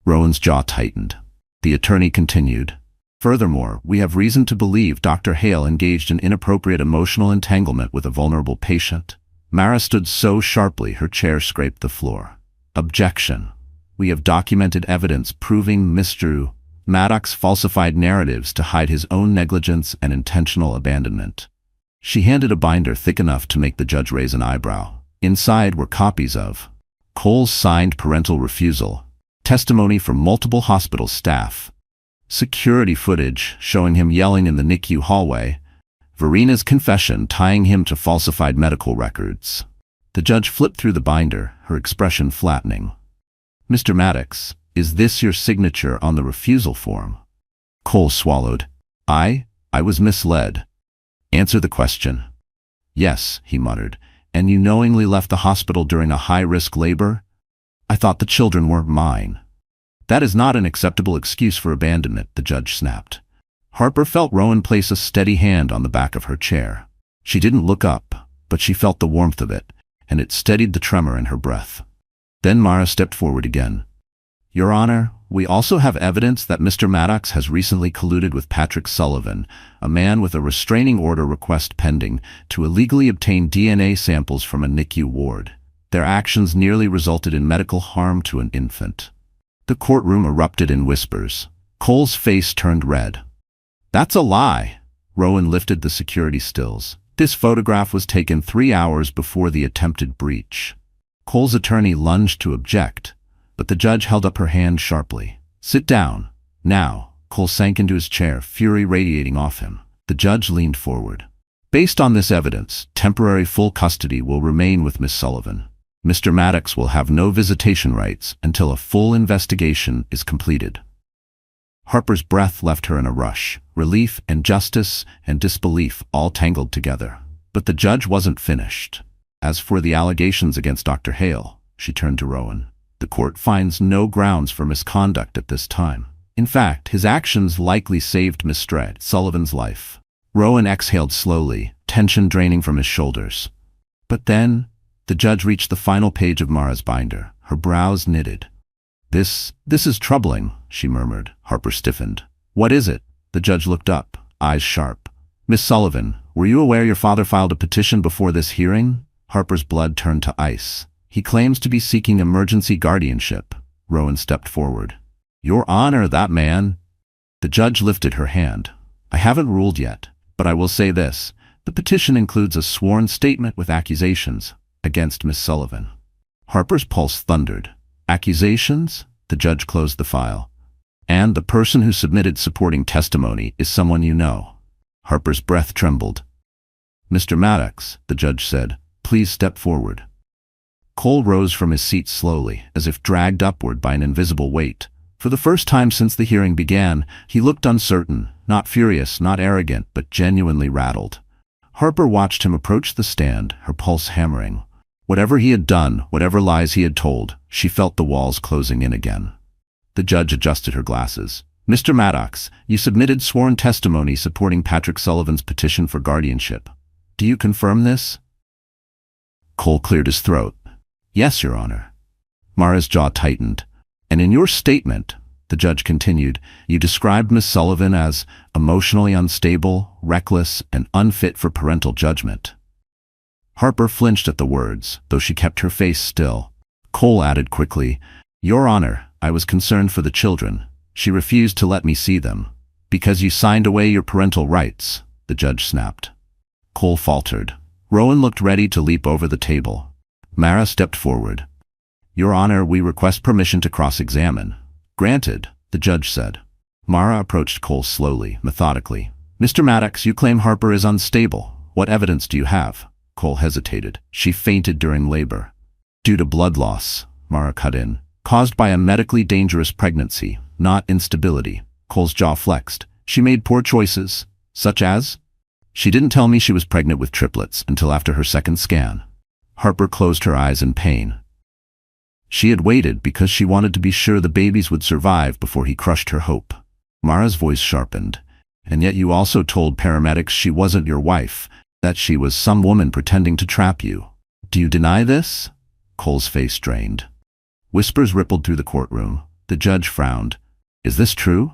Rowan's jaw tightened. The attorney continued, "Furthermore, we have reason to believe Dr. Hale engaged in inappropriate emotional entanglement with a vulnerable patient." Mara stood so sharply her chair scraped the floor. "Objection. We have documented evidence proving Mr. Maddox falsified narratives to hide his own negligence and intentional abandonment." She handed a binder thick enough to make the judge raise an eyebrow. Inside were copies of Cole's signed parental refusal, testimony from multiple hospital staff, security footage showing him yelling in the NICU hallway, Verina's confession tying him to falsified medical records. The judge flipped through the binder, her expression flattening. "Mr. Maddox, is this your signature on the refusal form?" Cole swallowed. I was misled." "Answer the question." "Yes," he muttered. "And you knowingly left the hospital during a high-risk labor?" "I thought the children weren't mine." "That is not an acceptable excuse for abandonment," the judge snapped. Harper felt Rowan place a steady hand on the back of her chair. She didn't look up, but she felt the warmth of it, and it steadied the tremor in her breath. Then Mara stepped forward again. "Your Honor, we also have evidence that Mr. Maddox has recently colluded with Patrick Sullivan, a man with a restraining order request pending, to illegally obtain DNA samples from a NICU ward. Their actions nearly resulted in medical harm to an infant." The courtroom erupted in whispers. Cole's face turned red. "That's a lie." Rowan lifted the security stills. "This photograph was taken 3 hours before the attempted breach." Cole's attorney lunged to object, but the judge held up her hand sharply. "Sit down. Now." Cole sank into his chair, fury radiating off him. The judge leaned forward. "Based on this evidence, temporary full custody will remain with Miss Sullivan. Mr. Maddox will have no visitation rights until a full investigation is completed." Harper's breath left her in a rush, relief and justice and disbelief all tangled together. But the judge wasn't finished. "As for the allegations against Dr. Hale," she turned to Rowan, "the court finds no grounds for misconduct at this time. In fact, his actions likely saved Miss Sullivan's life." Rowan exhaled slowly, tension draining from his shoulders. But then, the judge reached the final page of Mara's binder. Her brows knitted. This is troubling," she murmured. Harper stiffened. "What is it?" The judge looked up, eyes sharp. "Miss Sullivan, were you aware your father filed a petition before this hearing?" Harper's blood turned to ice. "He claims to be seeking emergency guardianship." Rowan stepped forward. "Your Honor, that man—" The judge lifted her hand. "I haven't ruled yet, but I will say this. The petition includes a sworn statement with accusations against Miss Sullivan." Harper's pulse thundered. "Accusations?" The judge closed the file. "And the person who submitted supporting testimony is someone you know." Harper's breath trembled. "Mr. Maddox," the judge said, "please step forward." Cole rose from his seat slowly, as if dragged upward by an invisible weight. For the first time since the hearing began, he looked uncertain, not furious, not arrogant, but genuinely rattled. Harper watched him approach the stand, her pulse hammering. Whatever he had done, whatever lies he had told, she felt the walls closing in again. The judge adjusted her glasses. "Mr. Maddox, you submitted sworn testimony supporting Patrick Sullivan's petition for guardianship. Do you confirm this?" Cole cleared his throat. "Yes, Your Honor." Mara's jaw tightened. "And in your statement, The judge continued, "You described Miss Sullivan as emotionally unstable, reckless, and unfit for parental judgment." Harper flinched at the words, though she kept her face still. Cole added quickly, "Your Honor, I was concerned for the children. She refused to let me see them. Because you signed away your parental rights," the judge snapped. Cole faltered. Rowan looked ready to leap over the table. Mara stepped forward. "Your Honor, we request permission to cross-examine." "Granted," the judge said. Mara approached Cole slowly, methodically. "Mr. Maddox, you claim Harper is unstable. What evidence do you have?" Cole hesitated. "She fainted during labor." "Due to blood loss," Mara cut in. "Caused by a medically dangerous pregnancy, not instability." Cole's jaw flexed. "She made poor choices, such as?" "She didn't tell me she was pregnant with triplets until after her second scan." Harper closed her eyes in pain. She had waited because she wanted to be sure the babies would survive before he crushed her hope. Mara's voice sharpened. "And yet you also told paramedics she wasn't your wife, that she was some woman pretending to trap you. Do you deny this?" Cole's face drained. Whispers rippled through the courtroom. The judge frowned. "Is this true?"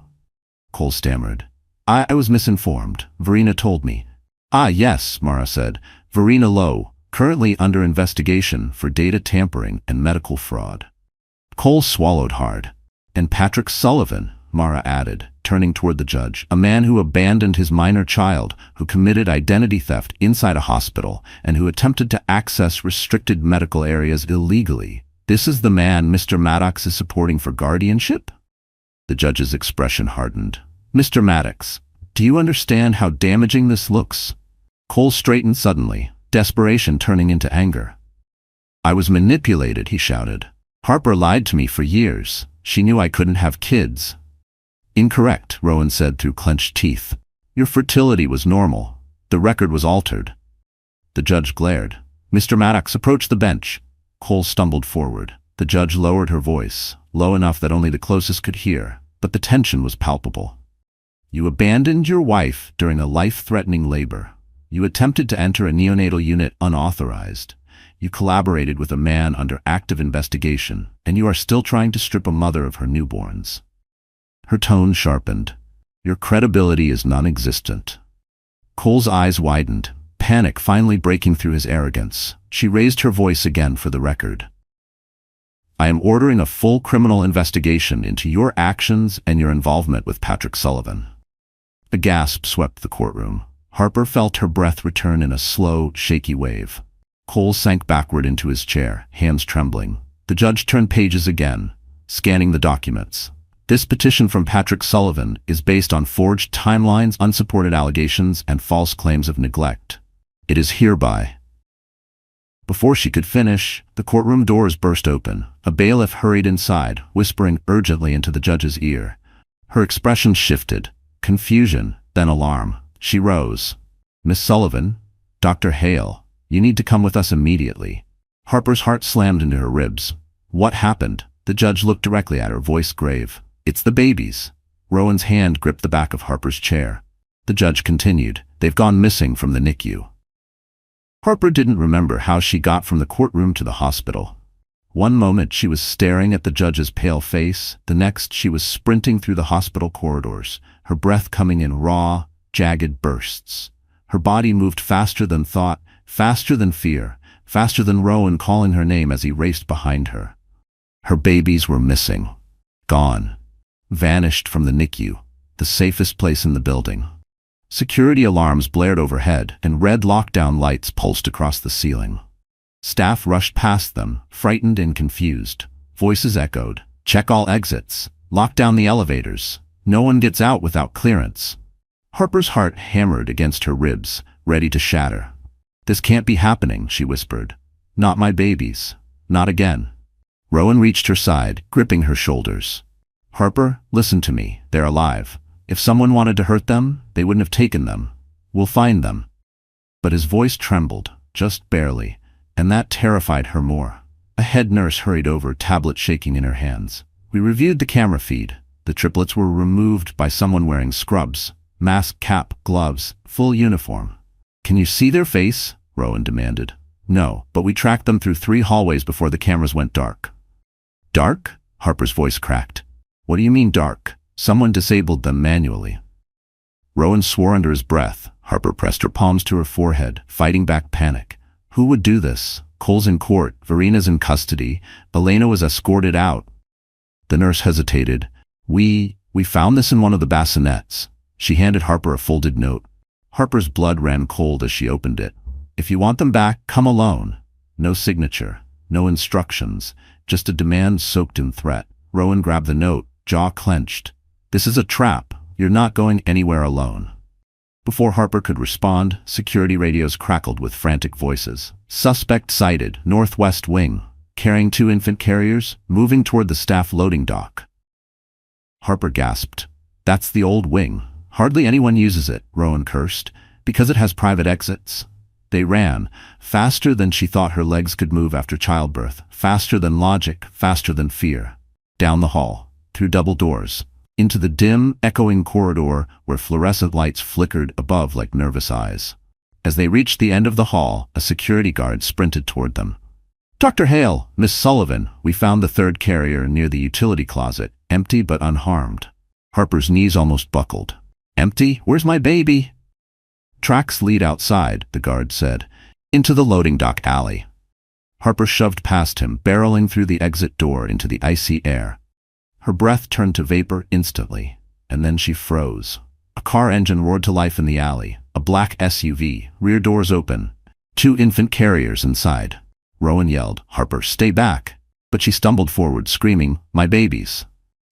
Cole stammered. I was misinformed. Verena told me." "Ah, yes," Mara said. "Verena Lowe, currently under investigation for data tampering and medical fraud." Cole swallowed hard. "And Patrick Sullivan," Mara added, turning toward the judge, "a man who abandoned his minor child, who committed identity theft inside a hospital, and who attempted to access restricted medical areas illegally. This is the man Mr. Maddox is supporting for guardianship?" The judge's expression hardened. "Mr. Maddox, do you understand how damaging this looks?" Cole straightened suddenly, desperation turning into anger. "I was manipulated," he shouted. "Harper lied to me for years. She knew I couldn't have kids." "Incorrect," Rowan said through clenched teeth. "Your fertility was normal. The record was altered." The judge glared. Mr. Maddox approached the bench. Cole stumbled forward. The judge lowered her voice, low enough that only the closest could hear, but the tension was palpable. "You abandoned your wife during a life-threatening labor. You attempted to enter a neonatal unit unauthorized. You collaborated with a man under active investigation, and you are still trying to strip a mother of her newborns." Her tone sharpened. "Your credibility is non-existent." Cole's eyes widened, panic finally breaking through his arrogance. She raised her voice again for the record. "I am ordering a full criminal investigation into your actions and your involvement with Patrick Sullivan." A gasp swept the courtroom. Harper felt her breath return in a slow, shaky wave. Cole sank backward into his chair, hands trembling. The judge turned pages again, scanning the documents. "This petition from Patrick Sullivan is based on forged timelines, unsupported allegations, and false claims of neglect. It is hereby..." Before she could finish, the courtroom doors burst open. A bailiff hurried inside, whispering urgently into the judge's ear. Her expression shifted, confusion, then alarm. She rose. "Miss Sullivan, Dr. Hale, you need to come with us immediately." Harper's heart slammed into her ribs. "What happened?" The judge looked directly at her, voice grave. "It's the babies." Rowan's hand gripped the back of Harper's chair. The judge continued. "They've gone missing from the NICU." Harper didn't remember how she got from the courtroom to the hospital. One moment she was staring at the judge's pale face, the next she was sprinting through the hospital corridors, her breath coming in raw, jagged bursts. Her body moved faster than thought, faster than fear, faster than Rowan calling her name as he raced behind her. Her babies were missing. Gone. Vanished from the NICU, the safest place in the building. Security alarms blared overhead, and red lockdown lights pulsed across the ceiling. Staff rushed past them, frightened and confused. Voices echoed. "Check all exits. Lock down the elevators. No one gets out without clearance." Harper's heart hammered against her ribs, ready to shatter. "This can't be happening," she whispered. "Not my babies. Not again." Rowan reached her side, gripping her shoulders. "Harper, listen to me. They're alive. If someone wanted to hurt them, they wouldn't have taken them. We'll find them." But his voice trembled, just barely, and that terrified her more. A head nurse hurried over, tablet shaking in her hands. "We reviewed the camera feed. The triplets were removed by someone wearing scrubs. Mask, cap, gloves, full uniform." "Can you see their face?" Rowan demanded. "No, but we tracked them through 3 hallways before the cameras went dark." "Dark?" Harper's voice cracked. What do you mean dark? Someone disabled them manually. Rowan swore under his breath. Harper pressed her palms to her forehead, fighting back panic. Who would do this? Cole's in court, Verena's in custody, Elena was escorted out. The nurse hesitated. We found this in one of the bassinets. She handed Harper a folded note. Harper's blood ran cold as she opened it. If you want them back, come alone. No signature, no instructions, just a demand soaked in threat. Rowan grabbed the note, jaw clenched. This is a trap. You're not going anywhere alone. Before Harper could respond, security radios crackled with frantic voices. Suspect sighted, northwest wing, carrying 2 infant carriers, moving toward the staff loading dock. Harper gasped. That's the old wing. Hardly anyone uses it, Rowan cursed, because it has private exits. They ran, faster than she thought her legs could move after childbirth, faster than logic, faster than fear. Down the hall, through double doors, into the dim, echoing corridor where fluorescent lights flickered above like nervous eyes. As they reached the end of the hall, a security guard sprinted toward them. Dr. Hale, Miss Sullivan, we found the 3rd carrier near the utility closet, empty but unharmed. Harper's knees almost buckled. Empty? Where's my baby? Tracks lead outside, the guard said, into the loading dock alley. Harper shoved past him, barreling through the exit door into the icy air. Her breath turned to vapor instantly, and then she froze. A car engine roared to life in the alley, a black SUV, rear doors open, 2 infant carriers inside. Rowan yelled, Harper, stay back. But she stumbled forward, screaming, my babies.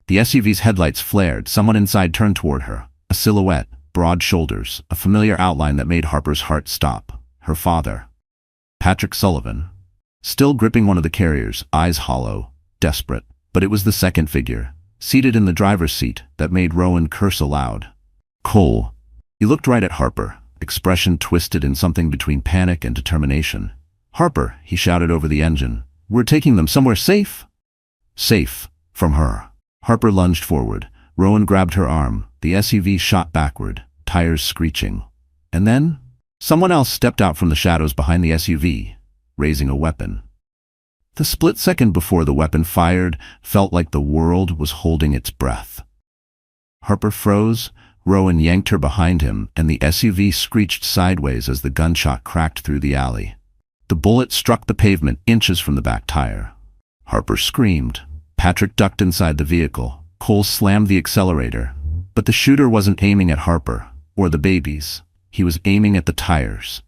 The SUV's headlights flared. Someone inside turned toward her. A silhouette, broad shoulders, a familiar outline that made Harper's heart stop. Her father. Patrick Sullivan. Still gripping one of the carriers, eyes hollow, desperate. But it was the 2nd figure, seated in the driver's seat, that made Rowan curse aloud. Cole. He looked right at Harper, expression twisted in something between panic and determination. Harper, he shouted over the engine. We're taking them somewhere safe? Safe. From her. Harper lunged forward. Rowan grabbed her arm. The SUV shot backward, tires screeching. And then, someone else stepped out from the shadows behind the SUV, raising a weapon. The split second before the weapon fired felt like the world was holding its breath. Harper froze. Rowan yanked her behind him, and the SUV screeched sideways as the gunshot cracked through the alley. The bullet struck the pavement inches from the back tire. Harper screamed. Patrick ducked inside the vehicle. Cole slammed the accelerator. But the shooter wasn't aiming at Harper, or the babies. He was aiming at the tires.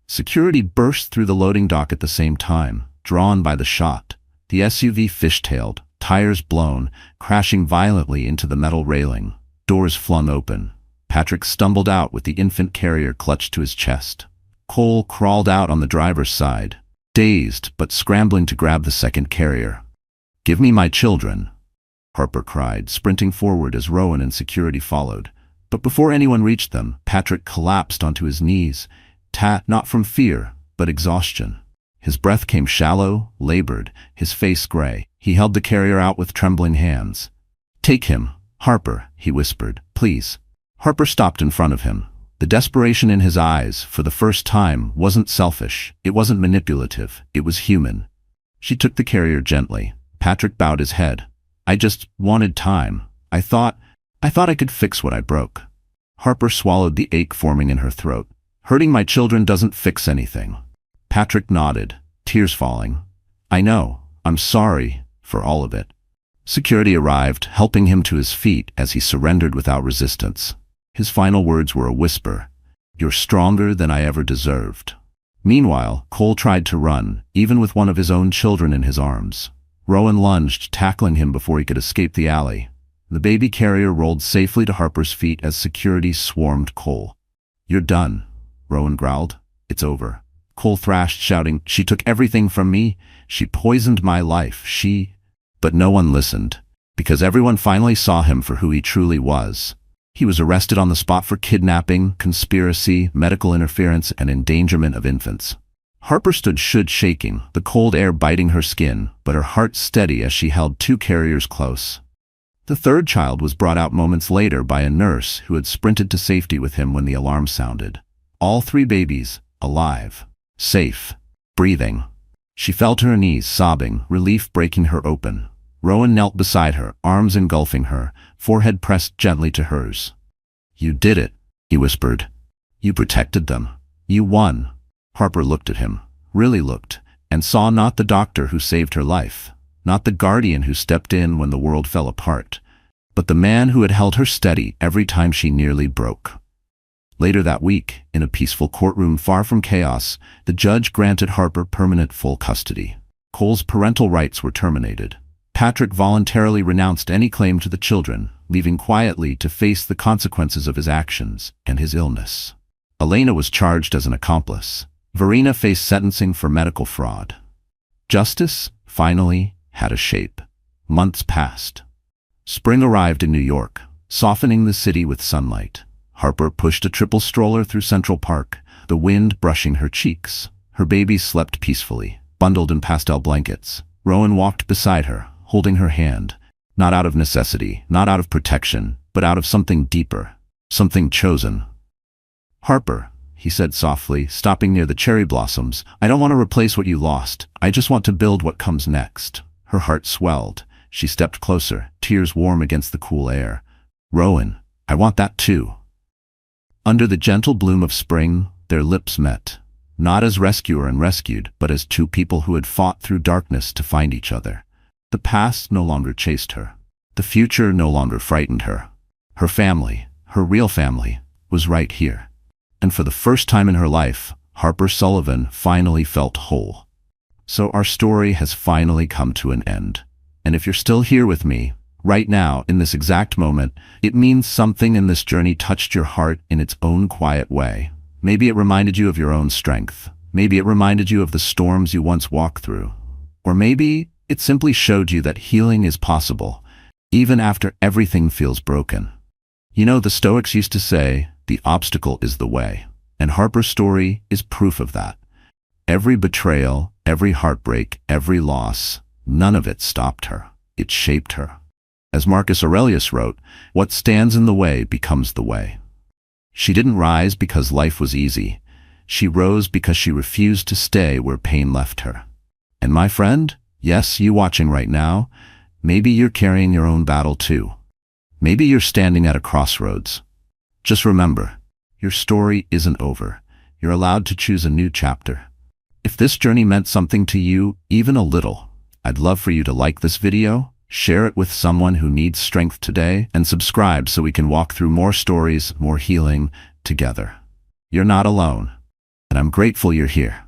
Security burst through the loading dock at the same time, drawn by the shot. The SUV fishtailed, tires blown, crashing violently into the metal railing. Doors flung open. Patrick stumbled out with the infant carrier clutched to his chest. Cole crawled out on the driver's side, dazed but scrambling to grab the 2nd carrier. Give me my children, Harper cried, sprinting forward as Rowan and security followed. But before anyone reached them, Patrick collapsed onto his knees, not from fear, but exhaustion. His breath came shallow, labored, his face gray. He held the carrier out with trembling hands. Take him, Harper, he whispered, please. Harper stopped in front of him. The desperation in his eyes, for the first time, wasn't selfish. It wasn't manipulative. It was human. She took the carrier gently. Patrick bowed his head. I just wanted time. I thought I could fix what I broke. Harper swallowed the ache forming in her throat. Hurting my children doesn't fix anything. Patrick nodded, tears falling. I know. I'm sorry for all of it. Security arrived, helping him to his feet as he surrendered without resistance. His final words were a whisper. You're stronger than I ever deserved. Meanwhile, Cole tried to run, even with one of his own children in his arms. Rowan lunged, tackling him before he could escape the alley. The baby carrier rolled safely to Harper's feet as security swarmed Cole. You're done, Rowan growled. It's over. Cole thrashed, shouting, she took everything from me. She poisoned my life. But no one listened, because everyone finally saw him for who he truly was. He was arrested on the spot for kidnapping, conspiracy, medical interference, and endangerment of infants. Harper stood shaking, the cold air biting her skin, but her heart steady as she held 2 carriers close. The 3rd child was brought out moments later by a nurse who had sprinted to safety with him when the alarm sounded. All 3 babies, alive, safe, breathing. She fell to her knees, sobbing, relief breaking her open. Rowan knelt beside her, arms engulfing her, forehead pressed gently to hers. "You did it," he whispered. "You protected them. You won." Harper looked at him, really looked, and saw not the doctor who saved her life, not the guardian who stepped in when the world fell apart, but the man who had held her steady every time she nearly broke. Later that week, in a peaceful courtroom far from chaos, the judge granted Harper permanent full custody. Cole's parental rights were terminated. Patrick voluntarily renounced any claim to the children, leaving quietly to face the consequences of his actions and his illness. Elena was charged as an accomplice. Verena faced sentencing for medical fraud. Justice, finally, had a shape. Months passed. Spring arrived in New York, softening the city with sunlight. Harper pushed a triple stroller through Central Park, the wind brushing her cheeks. Her baby slept peacefully, bundled in pastel blankets. Rowan walked beside her, holding her hand, not out of necessity, not out of protection, but out of something deeper, something chosen. "Harper," he said softly, stopping near the cherry blossoms, "I don't want to replace what you lost. I just want to build what comes next." Her heart swelled. She stepped closer, tears warm against the cool air. "Rowan, I want that too." Under the gentle bloom of spring, their lips met, not as rescuer and rescued, but as two people who had fought through darkness to find each other. The past no longer chased her. The future no longer frightened her. Her family, her real family, was right here. And for the first time in her life, Harper Sullivan finally felt whole. So our story has finally come to an end. And if you're still here with me, right now, in this exact moment, it means something in this journey touched your heart in its own quiet way. Maybe it reminded you of your own strength. Maybe it reminded you of the storms you once walked through. Or maybe it simply showed you that healing is possible, even after everything feels broken. You know, the Stoics used to say, the obstacle is the way. And Harper's story is proof of that. Every betrayal, every heartbreak, every loss, none of it stopped her. It shaped her. As Marcus Aurelius wrote, what stands in the way becomes the way. She didn't rise because life was easy. She rose because she refused to stay where pain left her. And my friend, yes, you watching right now, maybe you're carrying your own battle too. Maybe you're standing at a crossroads. Just remember, your story isn't over. You're allowed to choose a new chapter. If this journey meant something to you, even a little, I'd love for you to like this video, share it with someone who needs strength today, and subscribe so we can walk through more stories, more healing together. You're not alone, and I'm grateful you're here.